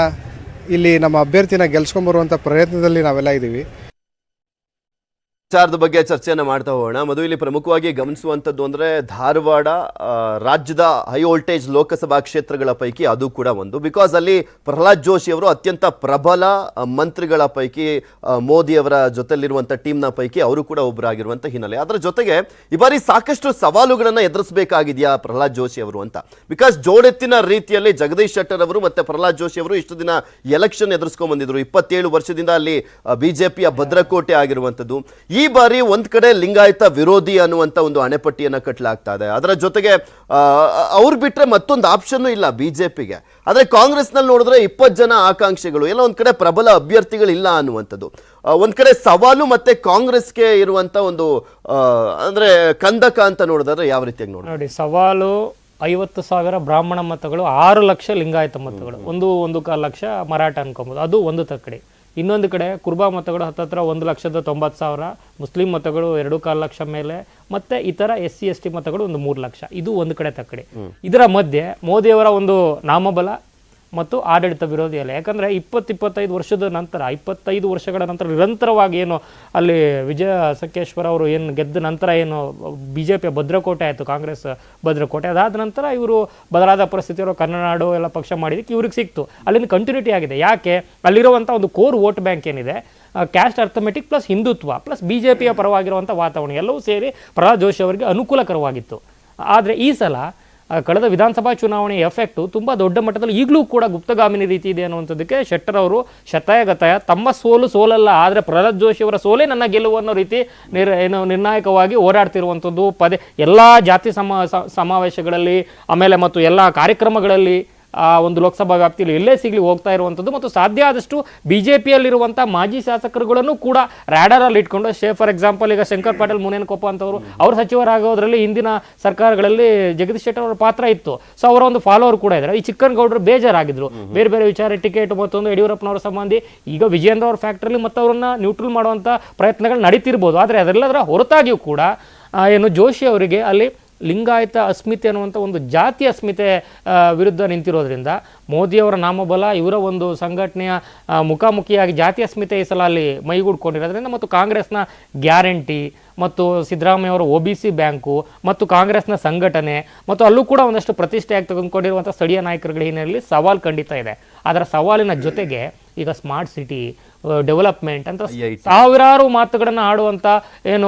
ಇಲ್ಲಿ ನಮ್ಮ ಅಭ್ಯರ್ಥಿನ ಗೆಲ್ಸ್ಕೊಂಬರುವಂಥ ಪ್ರಯತ್ನದಲ್ಲಿ ನಾವೆಲ್ಲ ಇದ್ದೀವಿ. ವಿಚಾರದ ಬಗ್ಗೆ ಚರ್ಚೆಯನ್ನು ಮಾಡ್ತಾ ಹೋಗೋಣ. ಮಧು, ಇಲ್ಲಿ ಪ್ರಮುಖವಾಗಿ ಗಮನಿಸುವಂಥದ್ದು ಅಂದರೆ ಧಾರವಾಡ ರಾಜ್ಯದ ಹೈ ವೋಲ್ಟೇಜ್ ಲೋಕಸಭಾ ಕ್ಷೇತ್ರಗಳ ಪೈಕಿ ಅದು ಕೂಡ ಒಂದು. ಬಿಕಾಸ್ ಅಲ್ಲಿ ಪ್ರಹ್ಲಾದ್ ಜೋಶಿ ಅವರು ಅತ್ಯಂತ ಪ್ರಬಲ ಮಂತ್ರಿಗಳ ಪೈಕಿ, ಮೋದಿಯವರ ಜೊತೆಲಿರುವಂಥ ಟೀಮ್ನ ಪೈಕಿ ಅವರು ಕೂಡ ಒಬ್ಬರಾಗಿರುವಂಥ ಹಿನ್ನೆಲೆ. ಅದರ ಜೊತೆಗೆ ಈ ಬಾರಿ ಸಾಕಷ್ಟು ಸವಾಲುಗಳನ್ನು ಎದುರಿಸಬೇಕಾಗಿದೆಯಾ ಪ್ರಹ್ಲಾದ್ ಜೋಶಿ ಅವರು ಅಂತ. ಬಿಕಾಸ್ ಜೋಡೆತ್ತಿನ ರೀತಿಯಲ್ಲಿ ಜಗದೀಶ್ ಶೆಟ್ಟರ್ ಅವರು ಮತ್ತೆ ಪ್ರಹ್ಲಾದ್ ಜೋಶಿ ಅವರು ಇಷ್ಟು ದಿನ ಎಲೆಕ್ಷನ್ ಎದುರಿಸ್ಕೊಂಡ್ ಬಂದಿದ್ರು. 27 ವರ್ಷದಿಂದ ಅಲ್ಲಿ ಬಿಜೆಪಿಯ ಭದ್ರಕೋಟೆ ಆಗಿರುವಂಥದ್ದು. ಈ ಬಾರಿ ಒಂದ್ ಕಡೆ ಲಿಂಗಾಯತ ವಿರೋಧಿ ಅನ್ನುವಂತ ಒಂದು ಅಣೆಪಟ್ಟಿಯನ್ನ ಕಟ್ಟಲಾಗ್ತಾ ಇದೆ. ಅದರ ಜೊತೆಗೆ ಅವ್ರು ಬಿಟ್ರೆ ಮತ್ತೊಂದು ಆಪ್ಷನ್ ಇಲ್ಲ ಬಿಜೆಪಿಗೆ. ಆದ್ರೆ ಕಾಂಗ್ರೆಸ್ ನಲ್ಲಿ ನೋಡಿದ್ರೆ 20 ಜನ ಆಕಾಂಕ್ಷಿಗಳು, ಎಲ್ಲ ಒಂದ್ ಕಡೆ ಪ್ರಬಲ ಅಭ್ಯರ್ಥಿಗಳಿಲ್ಲ ಅನ್ನುವಂಥದ್ದು. ಒಂದ್ ಕಡೆ ಸವಾಲು ಮತ್ತೆ ಕಾಂಗ್ರೆಸ್ಗೆ ಇರುವಂತ ಒಂದು ಅಂದ್ರೆ ಕಂದಕ ಅಂತ ನೋಡಿದ್ರೆ ಯಾವ ರೀತಿಯಾಗಿ ನೋಡಿ ಸವಾಲು 50,000 ಬ್ರಾಹ್ಮಣ ಮತಗಳು, 6 ಲಕ್ಷ ಲಿಂಗಾಯತ ಮತಗಳು, 1.25 ಲಕ್ಷ ಮರಾಠ ಅನ್ಕೊಬಹುದು, ಅದು ಒಂದು ತಕ್ಕಡಿ. ಇನ್ನೊಂದು ಕಡೆ ಕುರ್ಬಾ ಮತಗಳು ಹತ್ತತ್ರ 1,90,000, ಮುಸ್ಲಿಂ ಮತಗಳು 2.25 ಲಕ್ಷ ಮೇಲೆ, ಮತ್ತೆ ಇತರ SC ST ಮತಗಳು 3 ಲಕ್ಷ. ಇದು ಒಂದು ಕಡೆ ತಕ್ಕಡಿ. ಇದರ ಮಧ್ಯೆ ಮೋದಿಯವರ ಒಂದು ನಾಮಬಲ ಮತ್ತು ಆಡಳಿತ ವಿರೋಧಿ ಅಲ್ಲ. ಯಾಕಂದರೆ 20-25 ವರ್ಷದ ನಂತರ, 25 ವರ್ಷಗಳ ನಂತರ ನಿರಂತರವಾಗಿ ಏನು ಅಲ್ಲಿ ವಿಜಯ ಸಂಕೇಶ್ವರ ಅವರು ಏನು ಗೆದ್ದ ನಂತರ ಏನು BJP ಭದ್ರಕೋಟೆ ಆಯಿತು, ಕಾಂಗ್ರೆಸ್ ಭದ್ರಕೋಟೆ, ಅದಾದ ನಂತರ ಇವರು ಬದಲಾದ ಪರಿಸ್ಥಿತಿಯವರು ಕನ್ನಡ ನಾಡು ಎಲ್ಲ ಪಕ್ಷ ಮಾಡಿದ್ದಕ್ಕೆ ಇವ್ರಿಗೆ ಸಿಕ್ತು. ಅಲ್ಲಿಂದ ಕಂಟಿನ್ಯೂಟಿ ಆಗಿದೆ. ಯಾಕೆ? ಅಲ್ಲಿರುವಂಥ ಒಂದು ಕೋರ್ ವೋಟ್ ಬ್ಯಾಂಕ್ ಏನಿದೆ, caste arithmetic plus Hindutva plus BJPಯ ಪರವಾಗಿರುವಂಥ ವಾತಾವರಣ ಎಲ್ಲವೂ ಸೇರಿ ಪ್ರಹ್ಲಾದ್ ಜೋಶಿ ಅವರಿಗೆ ಅನುಕೂಲಕರವಾಗಿತ್ತು. ಆದರೆ ಈ ಸಲ ಕಳೆದ ವಿಧಾನಸಭಾ ಚುನಾವಣೆಯ ಎಫೆಕ್ಟು ತುಂಬ ದೊಡ್ಡ ಮಟ್ಟದಲ್ಲಿ ಈಗಲೂ ಕೂಡ ಗುಪ್ತಗಾಮಿನಿ ರೀತಿ ಇದೆ ಅನ್ನುವಂಥದ್ದಕ್ಕೆ ಶೆಟ್ಟರ್ ಅವರು ಶತಾಯಗತಾಯ ತಮ್ಮ ಸೋಲಲ್ಲ, ಆದರೆ ಪ್ರಹ್ಲಾದ್ ಜೋಶಿ ಅವರ ಸೋಲೇ ನನ್ನ ಗೆಲುವು ಅನ್ನೋ ರೀತಿ ನಿರ್ಣಾಯಕವಾಗಿ ಓಡಾಡ್ತಿರುವಂಥದ್ದು. ಎಲ್ಲ ಜಾತಿ ಸಮಾವೇಶಗಳಲ್ಲಿ ಆಮೇಲೆ ಮತ್ತು ಎಲ್ಲ ಕಾರ್ಯಕ್ರಮಗಳಲ್ಲಿ ಒಂದು ಲೋಕಸಭಾ ವ್ಯಾಪ್ತಿಯಲ್ಲಿ ಎಲ್ಲೇ ಸಿಗಲಿ ಹೋಗ್ತಾ ಇರುವಂಥದ್ದು. ಮತ್ತು ಸಾಧ್ಯ ಆದಷ್ಟು BJPಯಲ್ಲಿರುವಂಥ ಮಾಜಿ ಶಾಸಕರುಗಳನ್ನು ಕೂಡ ರ್ಯಾಡರಲ್ಲಿ ಇಟ್ಕೊಂಡು, ಫಾರ್ ಎಕ್ಸಾಂಪಲ್ ಈಗ ಶಂಕರ್ ಪಾಟೀಲ್ ಮುನೇನಕೊಪ್ಪ ಅಂತವರು ಅವರು ಸಚಿವರಾಗೋದ್ರಲ್ಲಿ ಹಿಂದಿನ ಸರ್ಕಾರಗಳಲ್ಲಿ ಜಗದೀಶ್ ಶೆಟ್ಟರ್ ಅವರ ಪಾತ್ರ ಇತ್ತು. ಸೊ ಅವರ ಒಂದು ಫಾಲೋವರ್ ಕೂಡ ಇದ್ದಾರೆ. ಈ ಚಿಕ್ಕನಗೌಡರು ಬೇಜಾರಾಗಿದ್ರು, ಬೇರೆ ಬೇರೆ ವಿಚಾರ, ಟಿಕೆಟ್ ಮತ್ತೊಂದು ಯಡಿಯೂರಪ್ಪನವರ ಸಂಬಂಧಿ, ಈಗ ವಿಜಯೇಂದ್ರ ಅವ್ರ ಫ್ಯಾಕ್ಟ್ರಿಲಿ ಮತ್ತು ಅವರನ್ನ ನ್ಯೂಟ್ರಲ್ ಮಾಡುವಂಥ ಪ್ರಯತ್ನಗಳು ನಡೀತಿರ್ಬೋದು. ಆದರೆ ಅದೆಲ್ಲದರ ಹೊರತಾಗಿಯೂ ಕೂಡ ಏನು ಜೋಶಿ ಅವರಿಗೆ ಅಲ್ಲಿ ಲಿಂಗಾಯತ ಅಸ್ಮಿತೆ ಅನ್ನುವಂಥ ಒಂದು ಜಾತಿ ಅಸ್ಮಿತೆ ವಿರುದ್ಧ ನಿಂತಿರೋದ್ರಿಂದ ಮೋದಿಯವರ ನಾಮಬಲ, ಇವರ ಒಂದು ಸಂಘಟನೆಯ ಮುಖಾಮುಖಿಯಾಗಿ ಜಾತಿ ಅಸ್ಮಿತೆ ಈ ಸಲ ಅಲ್ಲಿ ಮೈಗೂಡ್ಕೊಂಡಿರೋದ್ರಿಂದ ಮತ್ತು ಕಾಂಗ್ರೆಸ್ನ ಗ್ಯಾರಂಟಿ ಮತ್ತು ಸಿದ್ದರಾಮಯ್ಯ ಅವರ OBC ಬ್ಯಾಂಕು ಮತ್ತು ಕಾಂಗ್ರೆಸ್ನ ಸಂಘಟನೆ ಮತ್ತು ಅಲ್ಲೂ ಕೂಡ ಒಂದಷ್ಟು ಪ್ರತಿಷ್ಠೆಯಾಗಿ ತೆಗೆದುಕೊಂಡಿರುವಂಥ ಸ್ಥಳೀಯ ನಾಯಕರುಗಳ ಹಿನ್ನೆಲೆಯಲ್ಲಿ ಸವಾಲು ಖಂಡಿತ ಇದೆ. ಅದರ ಸವಾಲಿನ ಜೊತೆಗೆ ಈಗ ಸ್ಮಾರ್ಟ್ ಸಿಟಿ ಡೆವಲಪ್ಮೆಂಟ್ ಅಂತ ಸಾವಿರಾರು ಮಾತುಗಳನ್ನು ಆಡುವಂಥ ಏನು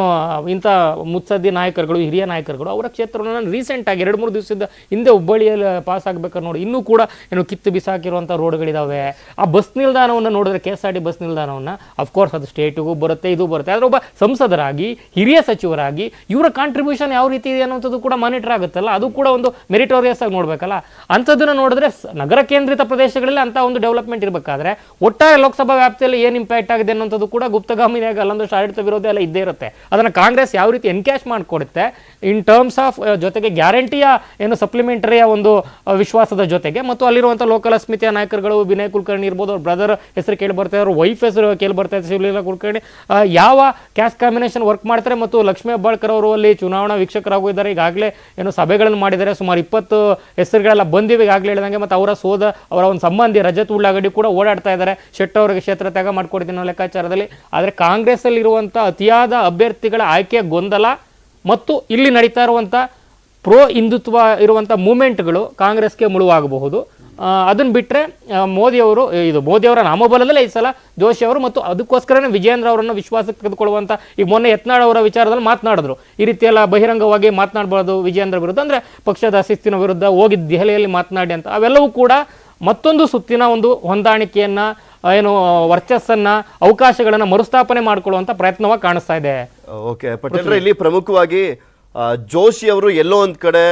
ಇಂಥ ಮುತ್ಸದ್ದಿ ನಾಯಕರುಗಳು, ಹಿರಿಯ ನಾಯಕರುಗಳು ಅವರ ಕ್ಷೇತ್ರವನ್ನು ರೀಸೆಂಟಾಗಿ 2-3 ದಿವಸದ ಹಿಂದೆ ಹುಬ್ಬಳ್ಳಿಯಲ್ಲಿ ಪಾಸ್ ಆಗ್ಬೇಕಾದ್ರೆ ನೋಡಿ ಇನ್ನೂ ಕೂಡ ಏನು ಕಿತ್ತು ಬಿಸಾಕಿರುವಂಥ ರೋಡ್ಗಳಿದ್ದಾವೆ. ಆ ಬಸ್ ನಿಲ್ದಾಣವನ್ನು ನೋಡಿದ್ರೆ KSRT ಬಸ್ ನಿಲ್ದಾಣವನ್ನು ಅಫ್ಕೋರ್ಸ್ ಅದು ಸ್ಟೇಟಿಗೂ ಬರುತ್ತೆ, ಇದು ಬರುತ್ತೆ. ಆದರೆ ಒಬ್ಬ ಸಂಸದರಾಗಿ, ಹಿರಿಯ ಸಚಿವರಾಗಿ ಇವರ ಕಾಂಟ್ರಿಬ್ಯೂಷನ್ ಯಾವ ರೀತಿ ಇದೆ ಅನ್ನೋಂಥದ್ದು ಕೂಡ ಮಾನಿಟರ್ ಆಗುತ್ತಲ್ಲ, ಅದು ಕೂಡ ಒಂದು ಮೆರಿಟೋರಿಯಸ್ ಆಗಿ ನೋಡಬೇಕಲ್ಲ. ಅಂಥದ್ದನ್ನು ನೋಡಿದ್ರೆ ನಗರ ಕೇಂದ್ರಿತ ಪ್ರದೇಶಗಳಲ್ಲಿ ಅಂಥ ಒಂದು ಡೆವಲಪ್ಮೆಂಟ್ ಇರಬೇಕಾದ್ರೆ ಒಟ್ಟಾರೆ ಲೋಕಸಭಾ ವ್ಯಾಪ್ತಿಯಲ್ಲಿ ಏನು ಇಂಪ್ಯಾಕ್ಟ್ ಆಗಿದೆ ಅನ್ನೋಂಥದ್ದು ಕೂಡ ಗುಪ್ತಗಾಮಿನಿಯಾಗಿ ಅಲ್ಲೊಂದಷ್ಟು ಆಡಳಿತ ವಿರೋಧ ಎಲ್ಲ ಇದ್ದೇ ಇರುತ್ತೆ. ಅದನ್ನು ಕಾಂಗ್ರೆಸ್ ಯಾವ ರೀತಿ ಎನ್ಕ್ಯಾಶ್ ಮಾಡಿಕೊಡುತ್ತೆ ಇನ್ ಟರ್ಮ್ಸ್ ಆಫ್ ಜೊತೆಗೆ ಗ್ಯಾರಂಟಿಯ ಏನು ಸಪ್ಲಿಮೆಂಟರಿಯ ಒಂದು ವಿಶ್ವಾಸದ ಜೊತೆಗೆ ಮತ್ತು ಅಲ್ಲಿರುವಂಥ ಲೋಕಲ್ ಅಸ್ಮಿತೆಯ ನಾಯಕರುಗಳು, ವಿನಯ್ ಕುಲಕರ್ಣಿ ಇರ್ಬೋದು, ಅವ್ರ ಬ್ರದರ್ ಹೆಸರು ಕೇಳಿ ಬರ್ತಾ ಇದ್ದಾರೆ, ವೈಫ್ ಹೆಸರು ಕೇಳಿ ಬರ್ತಾ ಇದೆ, ಶಿವಲೀಲಾ ಕುಲಕರ್ಣಿ, ಯಾವ ಕ್ಯಾಸ್ಟ್ ಕಾಂಬಿನೇಷನ್ ವರ್ಕ್ ಮಾಡ್ತಾರೆ. ಮತ್ತು ಲಕ್ಷ್ಮೀ ಹೆಬ್ಬಾಳ್ಕರ್ ಅವರು ಅಲ್ಲಿ ಚುನಾವಣಾ ವೀಕ್ಷಕರಾಗಿದ್ದಾರೆ, ಈಗಾಗಲೇ ಏನು ಸಭೆಗಳನ್ನು ಮಾಡಿದ್ದಾರೆ, ಸುಮಾರು 20 ಹೆಸರುಗಳೆಲ್ಲ ಬಂದಿವೆ ಈಗಾಗಲೇ ಹೇಳಿದಂಗೆ. ಮತ್ತು ಅವರ ಒಂದು ಸಂಬಂಧಿ ರಜತ್ ಉಳ್ಳಾಗಡ್ಡಿ ಕೂಡ ಓಡಾಡ್ತಾ ಇದ್ದಾರೆ, ಶೆಟ್ಟರ್ ಅವರಿಗೆ ಕ್ಷೇತ್ರ ತ್ಯಾಗ ಮಾಡಿಕೊಡ್ತೀನಿ ಅನ್ನೋ ಲೆಕ್ಕಾಚಾರದಲ್ಲಿ. ಆದರೆ ಕಾಂಗ್ರೆಸ್ಸಲ್ಲಿ ಇರುವಂಥ ಅತಿಯಾದ ಅಭ್ಯರ್ಥಿಗಳ ಆಯ್ಕೆಯ ಗೊಂದಲ ಮತ್ತು ಇಲ್ಲಿ ನಡೀತಾ ಇರುವಂಥ ಪ್ರೋ ಹಿಂದುತ್ವ ಇರುವಂಥ ಮೂಮೆಂಟ್ಗಳು ಕಾಂಗ್ರೆಸ್ಗೆ ಮುಳುವಾಗಬಹುದು. ಅದನ್ನ ಬಿಟ್ಟರೆ ಮೋದಿಯವರ ನಾಮಬಲದಲ್ಲೇ ಈ ಸಲ ಜೋಶಿ ಅವರು ಮತ್ತು ಅದಕ್ಕೋಸ್ಕರನೇ ವಿಜೇಂದ್ರ ಅವರನ್ನು ವಿಶ್ವಾಸಕ್ಕೆ ತೆಗೆದುಕೊಳ್ಳುವಂಥ ಈಗ ಮೊನ್ನೆ ಯತ್ನಾಳ್ ಅವರ ವಿಚಾರದಲ್ಲಿ ಮಾತನಾಡಿದ್ರು, ಈ ರೀತಿ ಎಲ್ಲ ಬಹಿರಂಗವಾಗಿ ಮಾತನಾಡಬಾರ್ದು ವಿಜೇಂದ್ರ ವಿರುದ್ಧ, ಅಂದರೆ ಪಕ್ಷದ ಶಿಸ್ತಿನ ವಿರುದ್ಧ ಹೋಗಿ ದೆಹಲಿಯಲ್ಲಿ ಮಾತನಾಡಿ ಅಂತ. ಅವೆಲ್ಲವೂ ಕೂಡ ಮತ್ತೊಂದು ಸುತ್ತಿನ ಒಂದು ಹೊಂದಾಣಿಕೆಯನ್ನ, ಏನು ವರ್ಚಸ್ಸನ್ನ, ಅವಕಾಶಗಳನ್ನ ಮರುಸ್ಥಾಪನೆ ಮಾಡಿಕೊಳ್ಳುವಂತ ಪ್ರಯತ್ನವಾಗಿ ಕಾಣಿಸ್ತಾ ಇದೆ. ಓಕೆ ಪಟೇಲ್ರೆ, ಇಲ್ಲಿ ಪ್ರಮುಖವಾಗಿ ಜೋಶಿ ಅವರು ಎಲ್ಲೋ ಒಂದ್ ಕಡೆ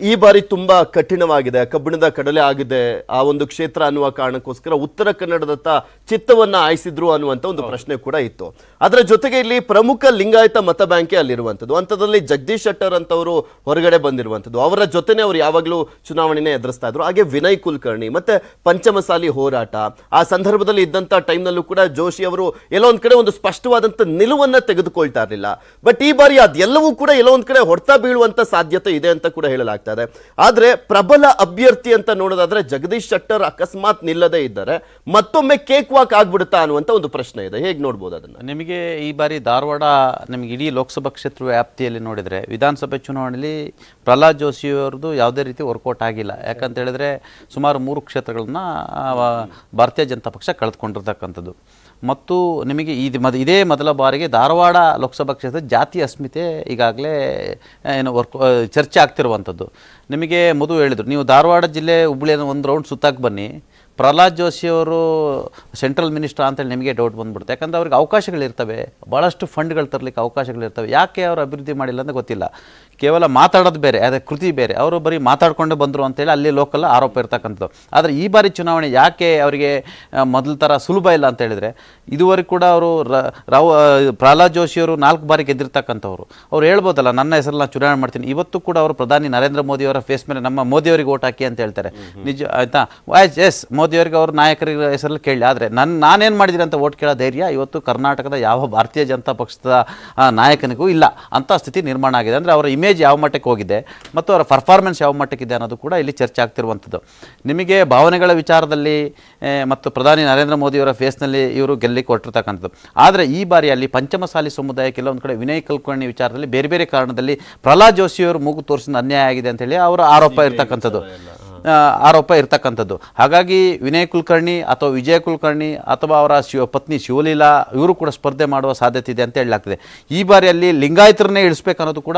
ಈ ಬಾರಿ ತುಂಬಾ ಕಠಿಣವಾಗಿದೆ, ಕಬ್ಬಿಣದ ಕಡಲೆ ಆಗಿದೆ ಆ ಒಂದು ಕ್ಷೇತ್ರ ಅನ್ನುವ ಕಾರಣಕ್ಕೋಸ್ಕರ ಉತ್ತರ ಕನ್ನಡದತ್ತ ಚಿತ್ತವನ್ನ ಆಯಿಸಿದ್ರು ಅನ್ನುವಂತ ಒಂದು ಪ್ರಶ್ನೆ ಕೂಡ ಇತ್ತು. ಅದರ ಜೊತೆಗೆ ಇಲ್ಲಿ ಪ್ರಮುಖ ಲಿಂಗಾಯತ ಮತ ಬ್ಯಾಂಕೇ ಅಲ್ಲಿರುವಂಥದ್ದು. ಅಂಥದ್ರಲ್ಲಿ ಜಗದೀಶ್ ಶೆಟ್ಟರ್ ಅಂತವರು ಹೊರಗಡೆ ಬಂದಿರುವಂಥದ್ದು, ಅವರ ಜೊತೆನೆ ಅವರು ಯಾವಾಗಲೂ ಚುನಾವಣೆನೇ ಎದುರಿಸ್ತಾ ಇದ್ರು. ಹಾಗೆ ವಿನಯ್ ಕುಲಕರ್ಣಿ ಮತ್ತೆ ಪಂಚಮಸಾಲಿ ಹೋರಾಟ, ಆ ಸಂದರ್ಭದಲ್ಲಿ ಇದ್ದಂತ ಟೈಮ್ನಲ್ಲೂ ಕೂಡ ಜೋಶಿ ಅವರು ಎಲ್ಲೋ ಒಂದ್ ಕಡೆ ಒಂದು ಸ್ಪಷ್ಟವಾದಂತ ನಿಲುವನ್ನ ತೆಗೆದುಕೊಳ್ತಾ ಇರಲಿಲ್ಲ. ಬಟ್ ಈ ಬಾರಿ ಅದೆಲ್ಲವೂ ಕೂಡ ಎಲ್ಲೋ ಒಂದ್ ಕಡೆ ಹೊಡೆತ ಬೀಳುವಂತ ಸಾಧ್ಯತೆ ಇದೆ ಅಂತ ಕೂಡ ಹೇಳಲಾಗ್ತದೆ. ಆದ್ರೆ ಪ್ರಬಲ ಅಭ್ಯರ್ಥಿ ಅಂತ ನೋಡೋದಾದ್ರೆ ಜಗದೀಶ್ ಶೆಟ್ಟರ್ ಅಕಸ್ಮಾತ್ ನಿಲ್ಲದೆ ಇದ್ದರೆ ಮತ್ತೊಮ್ಮೆ ಕೇಕ್ ವಾಕ್ ಆಗ್ಬಿಡುತ್ತಾ ಅನ್ನುವಂತ ಒಂದು ಪ್ರಶ್ನೆ ಇದೆ. ಹೇಗೆ ನೋಡ್ಬೋದು ಅದನ್ನ? ನಿಮಗೆ ಈ ಬಾರಿ ಧಾರವಾಡ ನಿಮಗೆ ಇಡೀ ಲೋಕಸಭಾ ಕ್ಷೇತ್ರ ವ್ಯಾಪ್ತಿಯಲ್ಲಿ ನೋಡಿದರೆ ವಿಧಾನಸಭೆ ಚುನಾವಣೆಯಲ್ಲಿ ಪ್ರಹ್ಲಾದ್ ಜೋಶಿ ಅವರದ್ದು ಯಾವುದೇ ರೀತಿ ವರ್ಕೌಟ್ ಆಗಿಲ್ಲ. ಯಾಕಂತ ಹೇಳಿದ್ರೆ ಸುಮಾರು 3 ಕ್ಷೇತ್ರಗಳನ್ನ ಭಾರತೀಯ ಜನತಾ ಪಕ್ಷ ಕಳೆದುಕೊಂಡಿರ್ತಕ್ಕಂಥದ್ದು. ಮತ್ತು ನಿಮಗೆ ಇದೇ ಮೊದಲ ಬಾರಿಗೆ ಧಾರವಾಡ ಲೋಕಸಭಾ ಕ್ಷೇತ್ರದ ಜಾತಿ ಅಸ್ಮಿತೆ ಈಗಾಗಲೇ ಏನು ಚರ್ಚೆ ಆಗ್ತಿರುವಂಥದ್ದು. ನಿಮಗೆ ಮಧು ಹೇಳಿದರು, ನೀವು ಧಾರವಾಡ ಜಿಲ್ಲೆ ಹುಬ್ಬಳ್ಳಿಯನ್ನು ಒಂದು ರೌಂಡ್ ಸುತ್ತಾಕ್ ಬನ್ನಿ, ಪ್ರಹ್ಲಾದ್ ಜೋಶಿ ಅವರು ಸೆಂಟ್ರಲ್ ಮಿನಿಸ್ಟರ್ ಅಂತೇಳಿ ನಿಮಗೆ ಡೌಟ್ ಬಂದ್ಬಿಡುತ್ತೆ. ಯಾಕಂದರೆ ಅವ್ರಿಗೆ ಅವಕಾಶಗಳಿರ್ತವೆ, ಭಾಳಷ್ಟು ಫಂಡ್ಗಳು ತರಲಿಕ್ಕೆ ಅವಕಾಶಗಳಿರ್ತವೆ. ಯಾಕೆ ಅವರು ಅಭಿವೃದ್ಧಿ ಮಾಡಿಲ್ಲ ಅಂತ ಗೊತ್ತಿಲ್ಲ. ಕೇವಲ ಮಾತಾಡೋದು ಬೇರೆ, ಅದೇ ಕೃತಿ ಬೇರೆ. ಅವರು ಬರೀ ಮಾತಾಡ್ಕೊಂಡೇ ಬಂದರು ಅಂತೇಳಿ ಅಲ್ಲಿ ಲೋಕಲ್ ಆರೋಪ ಇರ್ತಕ್ಕಂಥದ್ದು. ಆದರೆ ಈ ಬಾರಿ ಚುನಾವಣೆ ಯಾಕೆ ಅವರಿಗೆ ಮೊದಲ ಥರ ಸುಲಭ ಇಲ್ಲ ಅಂತ ಹೇಳಿದರೆ, ಇದುವರೆಗೂ ಕೂಡ ಅವರು ಪ್ರಹ್ಲಾದ್ ಜೋಶಿಯವರು 4 ಬಾರಿ ಗೆದ್ದಿರ್ತಕ್ಕಂಥವ್ರು. ಅವ್ರು ಹೇಳ್ಬೋದಲ್ಲ, ನನ್ನ ಹೆಸರಲ್ಲಿ ನಾನು ಚುನಾವಣೆ ಮಾಡ್ತೀನಿ. ಇವತ್ತು ಕೂಡ ಅವರು ಪ್ರಧಾನಿ ನರೇಂದ್ರ ಮೋದಿಯವರ ಫೇಸ್ ಮೇಲೆ ನಮ್ಮ ಮೋದಿಯವರಿಗೆ ಓಟ್ ಹಾಕಿ ಅಂತ ಹೇಳ್ತಾರೆ. ನಿಜ ಆಯಿತಾ? ಎಸ್, ಮೋದಿಯವರಿಗೆ ಅವ್ರ ನಾಯಕರಿಗೆ ಹೆಸರಲ್ಲಿ ಕೇಳಿ. ಆದರೆ ನಾನೇನು ಮಾಡಿದ್ದೀನಿ ಅಂತ ಓಟ್ ಕೇಳೋ ಧೈರ್ಯ ಇವತ್ತು ಕರ್ನಾಟಕದ ಯಾವ ಭಾರತೀಯ ಜನತಾ ಪಕ್ಷದ ನಾಯಕನಿಗೂ ಇಲ್ಲ. ಅಂಥ ಸ್ಥಿತಿ ನಿರ್ಮಾಣ ಆಗಿದೆ. ಅಂದರೆ ಅವರ ಇಮೇಜ್ ಯಾವ ಮಟ್ಟಕ್ಕೆ ಹೋಗಿದೆ ಮತ್ತು ಅವರ ಪರ್ಫಾರ್ಮೆನ್ಸ್ ಯಾವ ಮಟ್ಟಕ್ಕಿದೆ ಅನ್ನೋದು ಕೂಡ ಇಲ್ಲಿ ಚರ್ಚೆ ಆಗ್ತಿರುವಂಥದ್ದು. ನಿಮಗೆ ಭಾವನೆಗಳ ವಿಚಾರದಲ್ಲಿ ಮತ್ತು ಪ್ರಧಾನಿ ನರೇಂದ್ರ ಮೋದಿಯವರ ಫೇಸ್ನಲ್ಲಿ ಇವರು ಗೆಲ್ಲಿಕ್ಕೆ ಕೊಟ್ಟಿರ್ತಕ್ಕಂಥದ್ದು. ಆದರೆ ಈ ಬಾರಿಯಲ್ಲಿ ಪಂಚಮಸಾಲಿ ಸಮುದಾಯ ಕೆಲವೊಂದು ಕಡೆ ವಿನಯ್ ಕುಲಕರ್ಣಿ ವಿಚಾರದಲ್ಲಿ ಬೇರೆ ಬೇರೆ ಕಾರಣದಲ್ಲಿ ಪ್ರಹ್ಲಾದ್ ಜೋಶಿಯವರು ಮೂಗು ತೋರಿಸಿದ ಅನ್ಯಾಯ ಆಗಿದೆ ಅಂತೇಳಿ ಅವರ ಆರೋಪ ಇರ್ತಕ್ಕಂಥದ್ದು. ಹಾಗಾಗಿ ವಿನಯ್ ಕುಲಕರ್ಣಿ ಅಥವಾ ವಿಜಯ್ ಕುಲಕರ್ಣಿ ಅಥವಾ ಅವರ ಪತ್ನಿ ಶಿವಲೀಲಾ ಇವರು ಕೂಡ ಸ್ಪರ್ಧೆ ಮಾಡುವ ಸಾಧ್ಯತೆ ಇದೆ ಅಂತ ಹೇಳಲಾಗ್ತದೆ. ಈ ಬಾರಿಯಲ್ಲಿ ಲಿಂಗಾಯತರನ್ನೇ ಇಳಿಸ್ಬೇಕು ಅನ್ನೋದು ಕೂಡ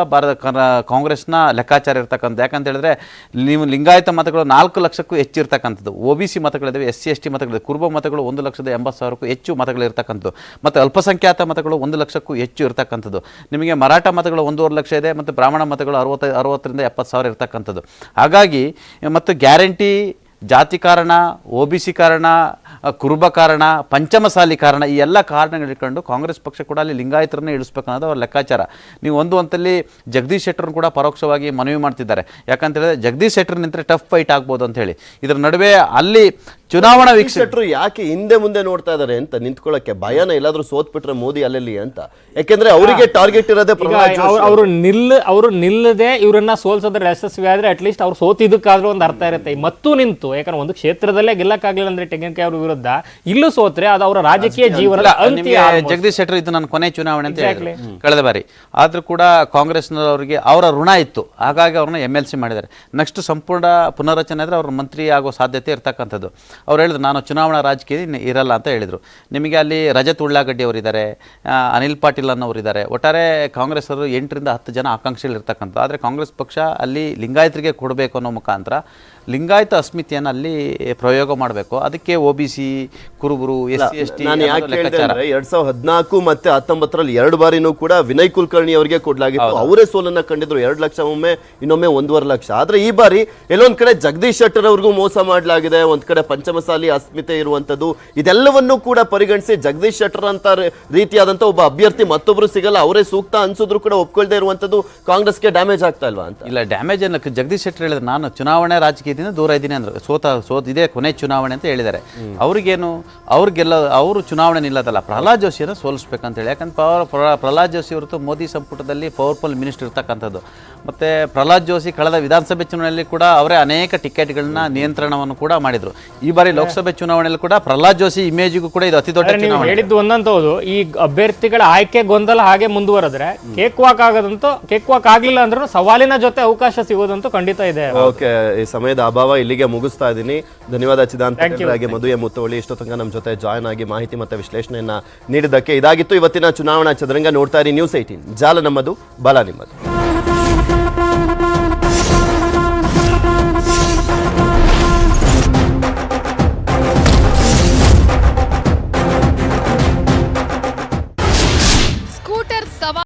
ಕಾಂಗ್ರೆಸ್ನ ಲೆಕ್ಕಾಚಾರ ಇರ್ತಕ್ಕಂಥದ್ದು. ಯಾಕಂತ ಹೇಳಿದ್ರೆ ನೀವು ಲಿಂಗಾಯತ ಮತಗಳು 4 ಲಕ್ಷಕ್ಕೂ ಹೆಚ್ಚು ಇರ್ತಕ್ಕಂಥದ್ದು, OBC ಮತಗಳಿದ್ದಾವೆ, SC ST ಮತಗಳಿದೆ, ಕುರುಬ ಮತಗಳು 1,80,000ಕ್ಕೂ ಹೆಚ್ಚು ಮತಗಳು ಇರ್ತಕ್ಕಂಥದ್ದು, ಮತ್ತು ಅಲ್ಪಸಂಖ್ಯಾತ ಮತಗಳು 1 ಲಕ್ಷಕ್ಕೂ ಹೆಚ್ಚು ಇರ್ತಕ್ಕಂಥದ್ದು. ನಿಮಗೆ ಮರಾಠ ಮತಗಳು 1.5 ಲಕ್ಷ ಇದೆ, ಮತ್ತು ಬ್ರಾಹ್ಮಣ ಮತಗಳು 60ರಿಂದ 70,000 ಇರ್ತಕ್ಕಂಥದ್ದು. ಹಾಗಾಗಿ ಮತ್ತು ಗ್ಯಾರಂಟಿ, ಜಾತಿ ಕಾರಣ, OBC ಕಾರಣ, ಕುರುಬ ಕಾರಣ, ಪಂಚಮಸಾಲಿ ಕಾರಣ, ಈ ಎಲ್ಲ ಕಾರಣಗಳು ಇಟ್ಕೊಂಡು ಕಾಂಗ್ರೆಸ್ ಪಕ್ಷ ಕೂಡ ಅಲ್ಲಿ ಲಿಂಗಾಯತರನ್ನೇ ಇಳಿಸ್ಬೇಕು ಅನ್ನೋದು ಅವ್ರ ಲೆಕ್ಕಾಚಾರ. ನೀವು ಒಂದು ಹಂತದಲ್ಲಿ ಜಗದೀಶ್ ಶೆಟ್ಟರ್ನ ಕೂಡ ಪರೋಕ್ಷವಾಗಿ ಮನವಿ ಮಾಡ್ತಿದ್ದಾರೆ. ಯಾಕಂತ ಹೇಳಿದ್ರೆ ಜಗದೀಶ್ ಶೆಟ್ಟರ್ ನಿಂತರೆ ಟಫ್ ಫೈಟ್ ಆಗ್ಬೋದು ಅಂತ ಹೇಳಿ. ಇದರ ನಡುವೆ ಅಲ್ಲಿ ಚುನಾವಣಾ ವೀಕ್ಷಕರು ಯಾಕೆ ಹಿಂದೆ ಮುಂದೆ ನೋಡ್ತಾ ಇದ್ದಾರೆ ಅಂತ ನಿಂತ್ಕೊಳ್ಳಕ್ಕೆ ಭಯನ, ಎಲ್ಲಾದ್ರೂ ಸೋತ್ ಬಿಟ್ರೆ ಮೋದಿ ಅಲ್ಲಲ್ಲಿ ಅಂತ. ಯಾಕೆಂದ್ರೆ ಅವರಿಗೆ ಟಾರ್ಗೆಟ್ ಇರೋದೇ ಅವರು ನಿಲ್ಲದೆ ಇವರನ್ನ ಸೋಲ್ಸೋದ್ರೆ ಯಶಸ್ವಿ ಆದ್ರೆ ಅಟ್ಲೀಸ್ಟ್ ಅವ್ರು ಸೋತಿದ್ದಕ್ಕಾದ್ರೂ ಒಂದು ಅರ್ಥ ಇರುತ್ತೆ. ಮತ್ತು ನಿಂತು, ಯಾಕಂದ್ರೆ ಒಂದು ಕ್ಷೇತ್ರದಲ್ಲೇ ಗೆಲ್ಲಕ್ಕಾಗಲಿಲ್ಲ ಅಂದ್ರೆ ತೆಂಗಿನಕಾಯಿ ಅವ್ರ ವಿರುದ್ಧ ಇಲ್ಲೂ ಸೋತ್ರೆ ಅದು ಅವರ ರಾಜಕೀಯ ಜೀವನದ ಅಂತ್ಯ. ಜಗದೀಶ್ ಶೆಟ್ಟರ್ ಇದು ನನ್ನ ಕೊನೆ ಚುನಾವಣೆ ಅಂತ ಹೇಳಿದ್ರು ಕಳೆದ ಬಾರಿ. ಆದ್ರೂ ಕೂಡ ಕಾಂಗ್ರೆಸ್ನವರಿಗೆ ಅವರ ಋಣ ಇತ್ತು, ಹಾಗಾಗಿ ಅವ್ರನ್ನ MLC ಮಾಡಿದ್ದಾರೆ. ನೆಕ್ಸ್ಟ್ ಸಂಪೂರ್ಣ ಪುನರ್ರಚನೆ ಆದರೆ ಅವ್ರ ಮಂತ್ರಿ ಆಗೋ ಸಾಧ್ಯತೆ ಇರ್ತಕ್ಕಂಥದ್ದು. ಅವ್ರು ಹೇಳಿದ್ರು ನಾನು ಚುನಾವಣಾ ರಾಜಕೀಯ ಇರಲ್ಲ ಅಂತ ಹೇಳಿದರು. ನಿಮಗೆ ಅಲ್ಲಿ ರಜತ್ ಉಳ್ಳಾಗಡ್ಡಿ ಅವರಿದ್ದಾರೆ, ಅನಿಲ್ ಪಾಟೀಲ್ ಅನ್ನೋರಿದ್ದಾರೆ. ಒಟ್ಟಾರೆ ಕಾಂಗ್ರೆಸ್ ಅವರು 8ರಿಂದ 10 ಜನ ಆಕಾಂಕ್ಷಿಗಳು ಇರ್ತಕ್ಕಂಥ. ಆದರೆ ಕಾಂಗ್ರೆಸ್ ಪಕ್ಷ ಅಲ್ಲಿ ಲಿಂಗಾಯತರಿಗೆ ಕೊಡಬೇಕು ಅನ್ನೋ ಮುಖಾಂತರ ಲಿಂಗಾಯತ ಅಸ್ಮಿತೆಯನ್ನು ಅಲ್ಲಿ ಪ್ರಯೋಗ ಮಾಡಬೇಕು. ಅದಕ್ಕೆ OBC, ಕುರುಬರು, SC ST 2014 ಮತ್ತೆ 19ರಲ್ಲಿ 2 ಬಾರಿನೂ ಕೂಡ ವಿನಯ್ ಕುಲಕರ್ಣಿ ಅವರಿಗೆ ಕೊಡಲಾಗಿತ್ತು. ಅವರೇ ಸೋಲನ್ನ ಕಂಡಿದ್ರು, 2 ಲಕ್ಷ ಒಮ್ಮೆ, ಇನ್ನೊಮ್ಮೆ 1.5 ಲಕ್ಷ. ಆದ್ರೆ ಈ ಬಾರಿ ಎಲ್ಲೊಂದ್ ಕಡೆ ಜಗದೀಶ್ ಶೆಟ್ಟರ್ ಅವ್ರಿಗೂ ಮೋಸ ಮಾಡಲಾಗಿದೆ, ಒಂದ್ ಕಡೆ ಪಂಚಮಸಾಲಿ ಅಸ್ಮಿತೆ ಇರುವಂತದ್ದು. ಇದೆಲ್ಲವನ್ನೂ ಕೂಡ ಪರಿಗಣಿಸಿ ಜಗದೀಶ್ ಶೆಟ್ಟರ್ ಅಂತ ರೀತಿಯಾದಂತ ಒಬ್ಬ ಅಭ್ಯರ್ಥಿ ಮತ್ತೊಬ್ರು ಸಿಗಲ್ಲ, ಅವರೇ ಸೂಕ್ತ ಅನ್ಸಿದ್ರು ಕೂಡ ಒಪ್ಕೊಳ್ದೇ ಇರುವಂತದ್ದು ಕಾಂಗ್ರೆಸ್ಗೆ ಡ್ಯಾಮೇಜ್ ಆಗ್ತಾ ಇಲ್ವಾ ಅಂತ? ಇಲ್ಲ, ಡ್ಯಾಮೇಜ್ ಅನ್ನ ಜಗದೀಶ್ ಶೆಟ್ಟರ್ ಹೇಳಿದ್ರೆ ನಾನು ಚುನಾವಣೆ ರಾಜಕೀಯ ದೂರ ಇದ್ದೀನಿ ಅಂದ್ರೆ ಸೋತ ಇದೇ ಕೊನೆ ಚುನಾವಣೆ ಅಂತ ಹೇಳಿದ್ದಾರೆ. ಅವ್ರಿಗೇನು, ಅವರು ಚುನಾವಣೆ ನಿಲ್ಲದಲ್ಲ, ಪ್ರಹ್ಲಾದ್ ಜೋಶಿಯನ್ನು ಸೋಲಿಸ್ಬೇಕಂತ ಹೇಳಿ. ಯಾಕಂದ್ರೆ ಪ್ರಹ್ಲಾದ್ ಜೋಶಿ ಹೊರತು ಮೋದಿ ಸಂಪುಟದಲ್ಲಿ ಪವರ್ಫುಲ್ ಮಿನಿಸ್ಟರ್ ಇರ್ತಕ್ಕಂಥದ್ದು. ಮತ್ತೆ ಪ್ರಹ್ಲಾದ್ ಜೋಶಿ ಕಳೆದ ವಿಧಾನಸಭೆ ಚುನಾವಣೆಯಲ್ಲಿ ಕೂಡ ಅವರೇ ಅನೇಕ ಟಿಕೆಟ್ಗಳನ್ನ ನಿಯಂತ್ರಣವನ್ನು ಕೂಡ ಮಾಡಿದ್ರು. ಈ ಬಾರಿ ಲೋಕಸಭೆ ಚುನಾವಣೆಯಲ್ಲಿ ಕೂಡ ಪ್ರಹ್ಲಾದ್ ಜೋಶಿ ಇಮೇಜಿಗೂ ಕೂಡ ಇದು ಅತಿ ದೊಡ್ಡ ಚುನಾವಣೆ. ಹೇಳಿದ್ದು ಒಂದಂತದ್ದು, ಈ ಅಭ್ಯರ್ಥಿಗಳ ಆಯ್ಕೆ ಗೊಂದಲ ಹಾಗೆ ಮುಂದುವರೆದ್ರೆ ಕೇಕ್ ವಾಕ್ ಆಗಲಿಲ್ಲ ಅಂದ್ರೂ ಸವಾಲಿನ ಜೊತೆ ಅವಕಾಶ ಸಿಗೋದಂತೂ ಖಂಡಿತ ಇದೆ. ಓಕೆ, ಈ ಸಮಯದ ಅಭಾವ. ಇಲ್ಲಿಗೆ ಮುಗಿಸ್ತಾ ಇದ್ದೀನಿ. ಧನ್ಯವಾದ ಚಿದಾಂತ ಹಾಗೆ ಮಧು ಮುತ್ತೋಳಿ ಇಷ್ಟೋ ತನಕ ನಮ್ಮ ಜೊತೆ ಜಾಯ್ನ್ ಆಗಿ ಮಾಹಿತಿ ಮತ್ತು ವಿಶ್ಲೇಷಣೆಯನ್ನ ನೀಡಿದ್ದಕ್ಕೆ. ಇದಾಗಿತ್ತು ಇವತ್ತಿನ ಚುನಾವಣಾ ಚದುರಂಗ. ನೋಡ್ತಾ ಇರಿ News 18, ಜಾಲ ನಮ್ಮದು, ಬಲ ನಿಮ್ಮದು.